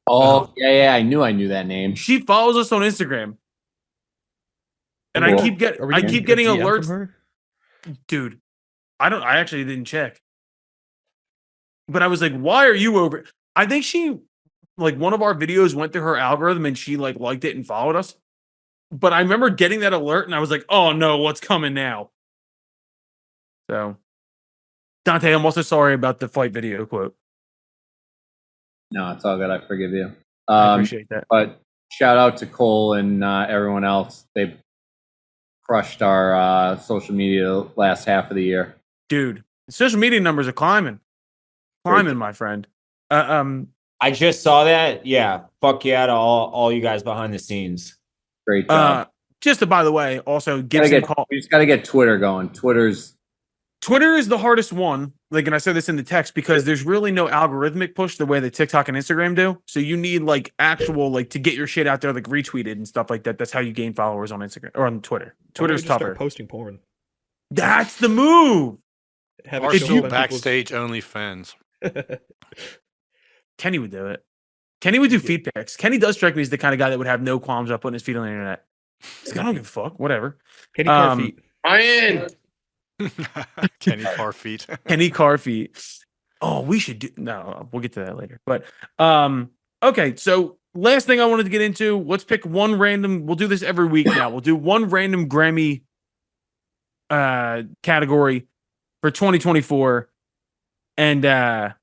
[SPEAKER 5] Oh, yeah, I knew that name.
[SPEAKER 1] She follows us on Instagram. And I
[SPEAKER 5] Cool.
[SPEAKER 1] keep
[SPEAKER 2] Are we
[SPEAKER 1] I
[SPEAKER 2] gonna
[SPEAKER 1] keep
[SPEAKER 2] get a
[SPEAKER 1] getting
[SPEAKER 2] DM from
[SPEAKER 1] alerts.
[SPEAKER 2] her?
[SPEAKER 1] Dude, I actually didn't check. But I was like, why are you over? I think she like one of our videos went through her algorithm and she like liked it and followed us. But I remember getting that alert and I was like, oh no, what's coming now? So Dante, I'm also sorry about the fight video quote.
[SPEAKER 5] No, it's all good. I forgive you.
[SPEAKER 1] I appreciate that.
[SPEAKER 5] But shout out to Cole and everyone else. They crushed our social media last half of the year.
[SPEAKER 1] Dude, social media numbers are climbing. Climbing, my friend.
[SPEAKER 6] I just saw that. Yeah. Fuck yeah to all you guys behind the scenes.
[SPEAKER 5] Great job.
[SPEAKER 1] Just to, by the way, also Gibson call.
[SPEAKER 5] We just got to get Twitter going. Twitter is
[SPEAKER 1] the hardest one. Like, and I said this in the text because there's really no algorithmic push the way that TikTok and Instagram do. So you need like actual like to get your shit out there, like retweeted and stuff like that. That's how you gain followers on Instagram or on Twitter.
[SPEAKER 2] Why don't we
[SPEAKER 1] Twitter's
[SPEAKER 2] just start
[SPEAKER 1] tougher.
[SPEAKER 2] posting porn.
[SPEAKER 1] That's the move.
[SPEAKER 2] Have
[SPEAKER 3] Or
[SPEAKER 2] it show
[SPEAKER 3] still
[SPEAKER 2] up on
[SPEAKER 3] backstage only fans.
[SPEAKER 2] people's-
[SPEAKER 1] Kenny would do it. Kenny would do feed pics. Kenny does strike me as the kind of guy that would have no qualms about putting his feet on the internet. He's like, I don't give a fuck. Whatever.
[SPEAKER 2] Kenny car feet.
[SPEAKER 5] Ryan.
[SPEAKER 3] Kenny Carfeet.
[SPEAKER 1] Kenny car feet. Oh, we should do no, we'll get to that later. But okay, so last thing I wanted to get into, let's pick one random, we'll do this every week now. We'll do one random Grammy category for 2024 and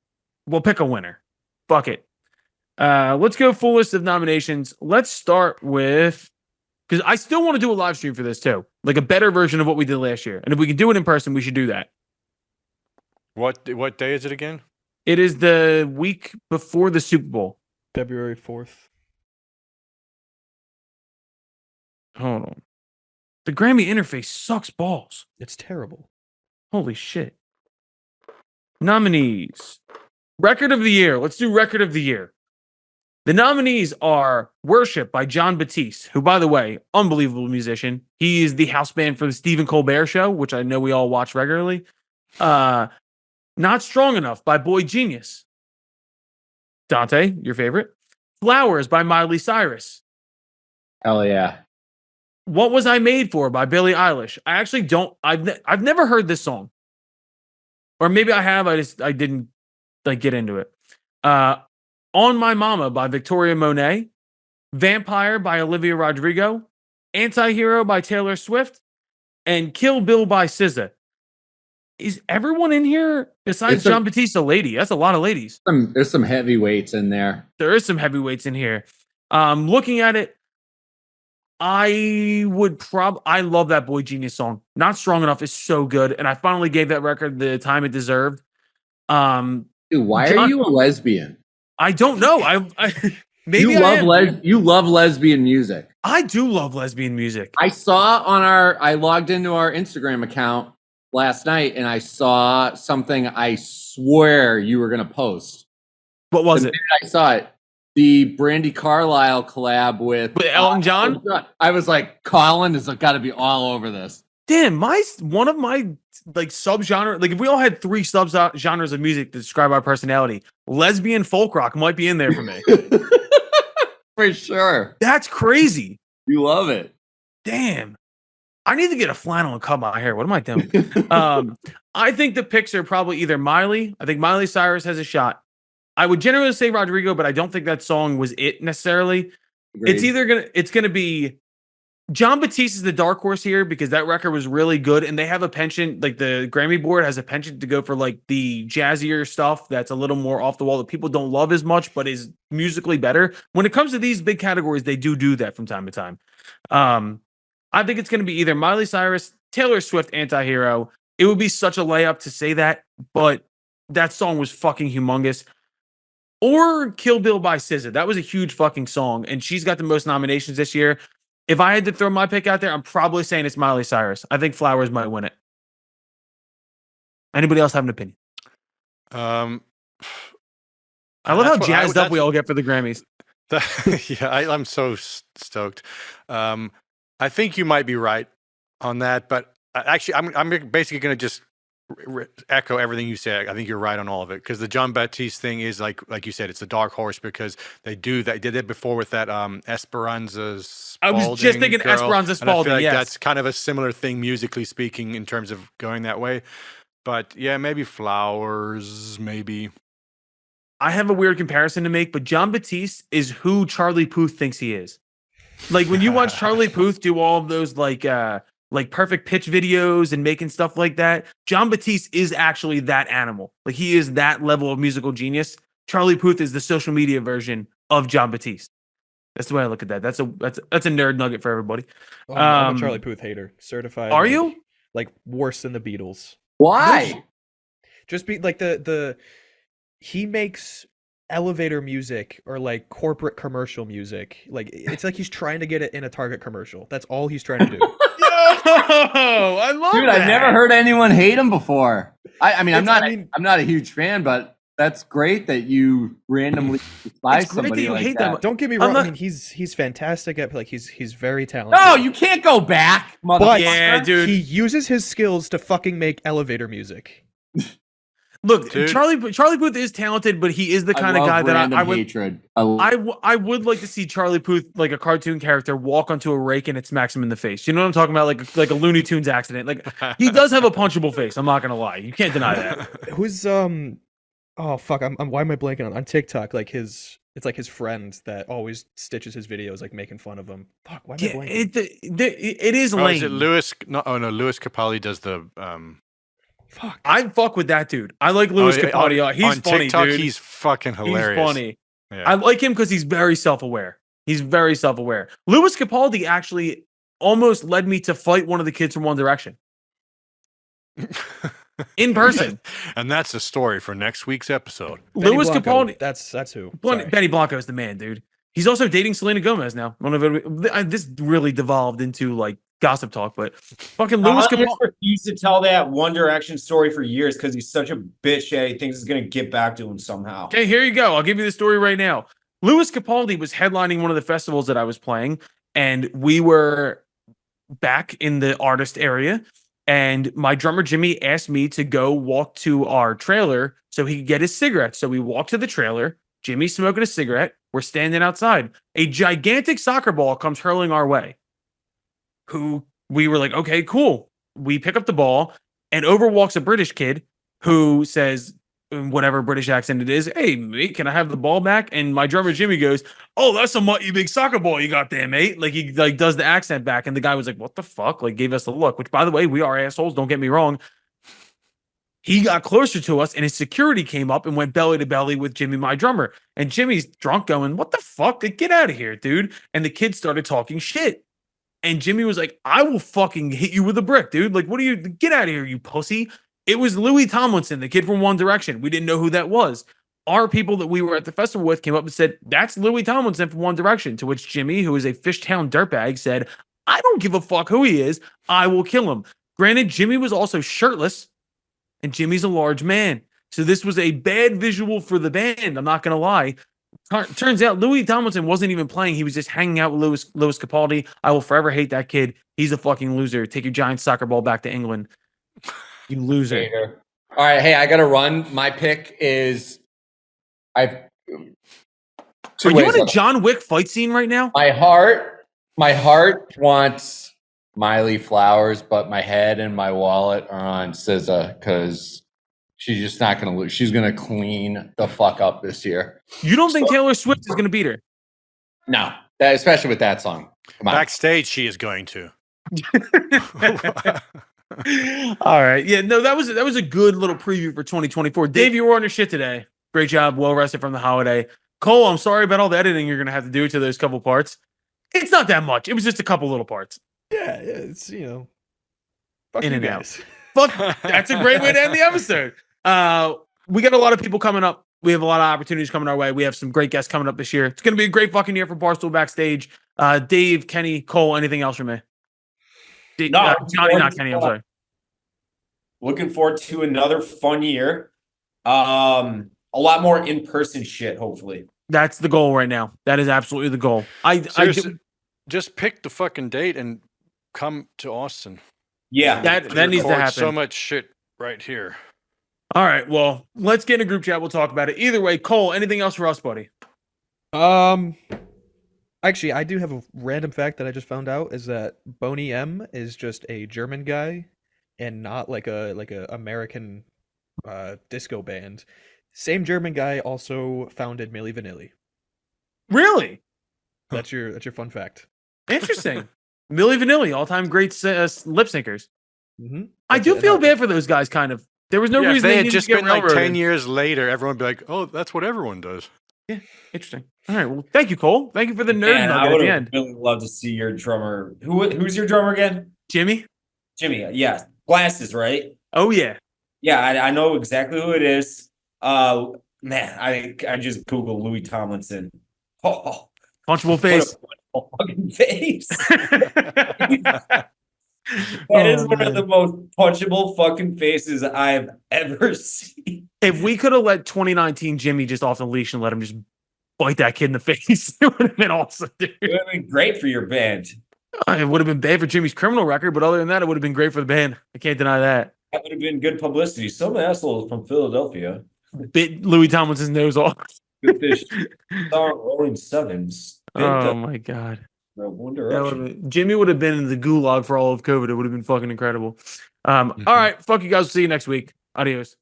[SPEAKER 1] we'll pick a winner. Fuck it. Let's go full list of nominations. Let's start with because I still want to do a live stream for this too, like a better version of what we did last year. And if we can do it in person, we should do that.
[SPEAKER 3] What day is it again?
[SPEAKER 1] It is the week before the Super Bowl.
[SPEAKER 2] February 4th.
[SPEAKER 1] Hold on. The Grammy interface sucks balls.
[SPEAKER 2] It's terrible.
[SPEAKER 1] Holy shit. Nominees. Record of the year. Let's do record of the year. The nominees are Worship by John Batiste, who, by the way, unbelievable musician. He is the house band for the Stephen Colbert Show, which I know we all watch regularly. Not Strong Enough by Boy Genius. Dante, your favorite. Flowers by Miley Cyrus.
[SPEAKER 5] Hell yeah.
[SPEAKER 1] What Was I Made For by Billie Eilish. I actually don't. I've never heard this song, or maybe I have. I didn't like get into it. On My Mama by Victoria Monet. Vampire by Olivia Rodrigo. Anti-Hero by Taylor Swift. And Kill Bill by SZA. Is everyone in here besides John Batiste a lady? That's a lot of ladies.
[SPEAKER 5] There's some heavyweights in there.
[SPEAKER 1] There is some heavyweights in here. Looking at it, I love that Boy Genius song. Not Strong Enough is so good, and I finally gave that record the time it deserved.
[SPEAKER 5] Dude, why are you a lesbian?
[SPEAKER 1] I don't know. I maybe
[SPEAKER 5] you love lesbian music.
[SPEAKER 1] I do love lesbian music.
[SPEAKER 5] I logged into our Instagram account last night and I saw something I swear you were gonna post.
[SPEAKER 1] What was it?
[SPEAKER 5] I saw it. The Brandy Carlisle collab with
[SPEAKER 1] Elton John.
[SPEAKER 5] I was like, Colin has got to be all over this.
[SPEAKER 1] Damn, one of my like subgenre. Like if we all had 3 subgenres of music to describe our personality, lesbian folk rock might be in there for me.
[SPEAKER 5] For sure.
[SPEAKER 1] That's crazy.
[SPEAKER 5] You love it.
[SPEAKER 1] Damn. I need to get a flannel and cut my hair. What am I doing? I think the picks are probably either Miley. I think Miley Cyrus has a shot. I would generally say Rodrigo, but I don't think that song was it necessarily.
[SPEAKER 5] Agreed.
[SPEAKER 1] It's gonna be John Batiste is the dark horse here because that record was really good, and they have a penchant, like the Grammy board has a penchant to go for like the jazzier stuff that's a little more off the wall that people don't love as much, but is musically better. When it comes to these big categories, they do that from time to time. I think it's gonna be either Miley Cyrus, Taylor Swift, Anti-Hero. It would be such a layup to say that, but that song was fucking humongous. Or Kill Bill by SZA. That was a huge fucking song, and she's got the most nominations this year. If I had to throw my pick out there, I'm probably saying it's Miley Cyrus. I think Flowers might win it. Anybody else have an opinion? I love how jazzed up we all get for the Grammys.
[SPEAKER 3] Yeah, I'm so stoked. I think you might be right on that, but actually, I'm basically going to just echo everything you said. I think you're right on all of it because the John Batiste thing is like you said, it's a dark horse because they did it before with that Esperanza Spalding.
[SPEAKER 1] I was just thinking
[SPEAKER 3] girl,
[SPEAKER 1] Esperanza Spalding.
[SPEAKER 3] I feel like
[SPEAKER 1] yes,
[SPEAKER 3] that's kind of a similar thing musically speaking in terms of going that way. But yeah, maybe Flowers, maybe.
[SPEAKER 1] I have a weird comparison to make, but John Batiste is who Charlie Puth thinks he is. Like when you watch Charlie Puth do all of those like perfect pitch videos and making stuff like that, John Batiste is actually that animal. Like he is that level of musical genius. Charlie Puth is the social media version of John Batiste. That's the way I look at that. That's a nerd nugget for everybody.
[SPEAKER 2] Oh, I'm a Charlie Puth hater. Certified.
[SPEAKER 1] Are you?
[SPEAKER 2] Like worse than the Beatles.
[SPEAKER 5] Why?
[SPEAKER 2] Just be like he makes elevator music or like corporate commercial music. Like it's like he's trying to get it in a Target commercial. That's all he's trying to do.
[SPEAKER 1] I love
[SPEAKER 5] Dude,
[SPEAKER 1] that.
[SPEAKER 5] I've never heard anyone hate him before. I'm not a huge fan, but that's great that you randomly despise somebody like
[SPEAKER 1] hate
[SPEAKER 5] that.
[SPEAKER 1] them.
[SPEAKER 2] Don't get me wrong. I mean, he's fantastic at like he's very talented.
[SPEAKER 5] No, you can't go back, motherfucker.
[SPEAKER 2] But
[SPEAKER 1] yeah, dude.
[SPEAKER 2] He uses his skills to fucking make elevator music.
[SPEAKER 1] Look,
[SPEAKER 3] Dude.
[SPEAKER 1] Charlie Puth is talented, but he is the kind of guy that I would
[SPEAKER 5] hatred.
[SPEAKER 1] I would like to see Charlie Puth, like a cartoon character, walk onto a rake and it smacks him in the face. You know what I'm talking about? Like a Looney Tunes accident. Like he does have a punchable face. I'm not gonna lie. You can't deny that.
[SPEAKER 2] Who's oh fuck, I'm why am I blanking on TikTok? Like it's like his friend that always stitches his videos like making fun of him. Fuck, why am I blanking?
[SPEAKER 1] It is lame.
[SPEAKER 3] Is it Louis? No, Louis Capaldi does the.
[SPEAKER 2] Fuck.
[SPEAKER 1] I fuck with that dude. I like Louis Capaldi. He's
[SPEAKER 3] on
[SPEAKER 1] funny,
[SPEAKER 3] TikTok,
[SPEAKER 1] dude.
[SPEAKER 3] he's fucking hilarious.
[SPEAKER 1] He's funny.
[SPEAKER 3] Yeah.
[SPEAKER 1] I like him because he's very self-aware. He's very self-aware. Louis Capaldi actually almost led me to fight one of the kids from One Direction. In person.
[SPEAKER 3] And that's the story for next week's episode.
[SPEAKER 1] Louis
[SPEAKER 2] Benny Blanco,
[SPEAKER 1] Capaldi.
[SPEAKER 2] That's who. Sorry.
[SPEAKER 1] Benny Blanco is the man, dude. He's also dating Selena Gomez now. This really devolved into like gossip talk, but fucking
[SPEAKER 6] Tom
[SPEAKER 1] Lewis
[SPEAKER 6] has
[SPEAKER 1] Capaldi.
[SPEAKER 6] refused to tell that One Direction story for years because he's such a bitch that he thinks he's gonna get back to him somehow.
[SPEAKER 1] Okay, here you go. I'll give you the story right now. Lewis Capaldi was headlining one of the festivals that I was playing, and we were back in the artist area. And my drummer Jimmy asked me to go walk to our trailer so he could get his cigarettes. So we walked to the trailer. Jimmy's smoking a cigarette. We're standing outside. A gigantic soccer ball comes hurling our way. Who we were like, okay, cool. We pick up the ball, and over walks a British kid who says, in whatever British accent it is, hey, mate, can I have the ball back? And my drummer Jimmy goes, oh, that's a mighty big soccer ball you got there, mate. Like he like does the accent back, and the guy was like, what the fuck? Like gave us a look, which by the way, we are assholes. Don't get me wrong. He got closer to us, and his security came up and went belly to belly with Jimmy, my drummer. And Jimmy's drunk going, what the fuck? Like, get out of here, dude. And the kid started talking shit. And Jimmy was like, I will fucking hit you with a brick, dude. Like, what are you? Get out of here, you pussy. It was Louis Tomlinson, the kid from One Direction. We didn't know who that was. Our people that we were at the festival with came up and said, that's Louis Tomlinson from One Direction. To which Jimmy, who is a Fishtown dirtbag, said, I don't give a fuck who he is. I will kill him. Granted, Jimmy was also shirtless, and Jimmy's a large man. So this was a bad visual for the band. I'm not going to lie. Turns out Louis Tomlinson wasn't even playing. He was just hanging out with Lewis Capaldi. I will forever hate that kid. He's a fucking loser. Take your giant soccer ball back to England. You loser.
[SPEAKER 5] Hater. All right, hey, I gotta run. My pick is I've
[SPEAKER 1] Are you in a John Wick fight scene right now?
[SPEAKER 5] My heart wants Miley Flowers, but my head and my wallet are on SZA because she's just not gonna lose. She's gonna clean the fuck up this year.
[SPEAKER 1] You don't think Taylor Swift is gonna beat her?
[SPEAKER 5] No, especially with that song. Come on.
[SPEAKER 3] Backstage, she is going to.
[SPEAKER 1] All right. Yeah, no, that was a good little preview for 2024. Dave, you were on your shit today. Great job. Well rested from the holiday. Cole, I'm sorry about all the editing you're gonna have to do to those couple parts. It's not that much. It was just a couple little parts.
[SPEAKER 2] Yeah, it's fuck
[SPEAKER 1] In
[SPEAKER 2] you
[SPEAKER 1] and out.
[SPEAKER 2] guys.
[SPEAKER 1] Fuck, that's a great way to end the episode. We got a lot of people coming up. We have a lot of opportunities coming our way. We have some great guests coming up this year. It's gonna be a great fucking year for Barstool Backstage. Dave, Kenny, Cole, anything else from me? Johnny, not Kenny. I'm sorry.
[SPEAKER 6] Looking forward to another fun year. A lot more in-person shit, hopefully.
[SPEAKER 1] That's the goal right now. That is absolutely the goal.
[SPEAKER 3] Just pick the fucking date and come to Austin.
[SPEAKER 6] Yeah,
[SPEAKER 1] that needs to happen.
[SPEAKER 3] So much shit right here.
[SPEAKER 1] All right. Well, let's get in a group chat. We'll talk about it. Either way, Cole, anything else for us, buddy?
[SPEAKER 2] Actually, I do have a random fact that I just found out is that Boney M is just a German guy and not like a American disco band. Same German guy also founded Milli Vanilli.
[SPEAKER 1] Really?
[SPEAKER 2] That's your fun fact.
[SPEAKER 1] Interesting. Milli Vanilli, all-time great lip syncers.
[SPEAKER 2] Mm-hmm.
[SPEAKER 1] I do feel bad for those guys, kind of. There was no reason
[SPEAKER 3] if they had
[SPEAKER 1] needed
[SPEAKER 3] just
[SPEAKER 1] to get
[SPEAKER 3] been like
[SPEAKER 1] railroaded.
[SPEAKER 3] 10 years later, everyone would be like, oh, that's what everyone does.
[SPEAKER 1] Yeah, interesting. All right, well, thank you, Cole. Thank you for the nerd
[SPEAKER 6] Man, I
[SPEAKER 1] nugget at
[SPEAKER 6] would
[SPEAKER 1] the
[SPEAKER 6] have
[SPEAKER 1] end.
[SPEAKER 6] really loved to see your drummer. Who's your drummer again?
[SPEAKER 1] Jimmy?
[SPEAKER 6] Jimmy. Yeah, glasses, right?
[SPEAKER 1] Oh, yeah.
[SPEAKER 6] Yeah, I know exactly who it is. Man, I just Googled Louis Tomlinson. Oh,
[SPEAKER 1] Punchable face.
[SPEAKER 6] what a fucking face. That is one of the most punchable fucking faces I've ever seen.
[SPEAKER 1] If we could have let 2019 Jimmy just off the leash and let him just bite that kid in the face, it would have been awesome, dude.
[SPEAKER 6] It would have been great for your band.
[SPEAKER 1] It would have been bad for Jimmy's criminal record, but other than that, it would have been great for the band. I can't deny that.
[SPEAKER 6] That would have been good publicity. Some assholes from Philadelphia
[SPEAKER 1] Bit Louis Tomlinson's nose off.
[SPEAKER 6] Good fish. Rolling Sevens.
[SPEAKER 1] Oh my god.
[SPEAKER 6] One
[SPEAKER 1] That
[SPEAKER 6] Direction.
[SPEAKER 1] Jimmy would have been in the gulag for all of COVID. It would have been fucking incredible. All right. Fuck you guys. We'll see you next week. Adios.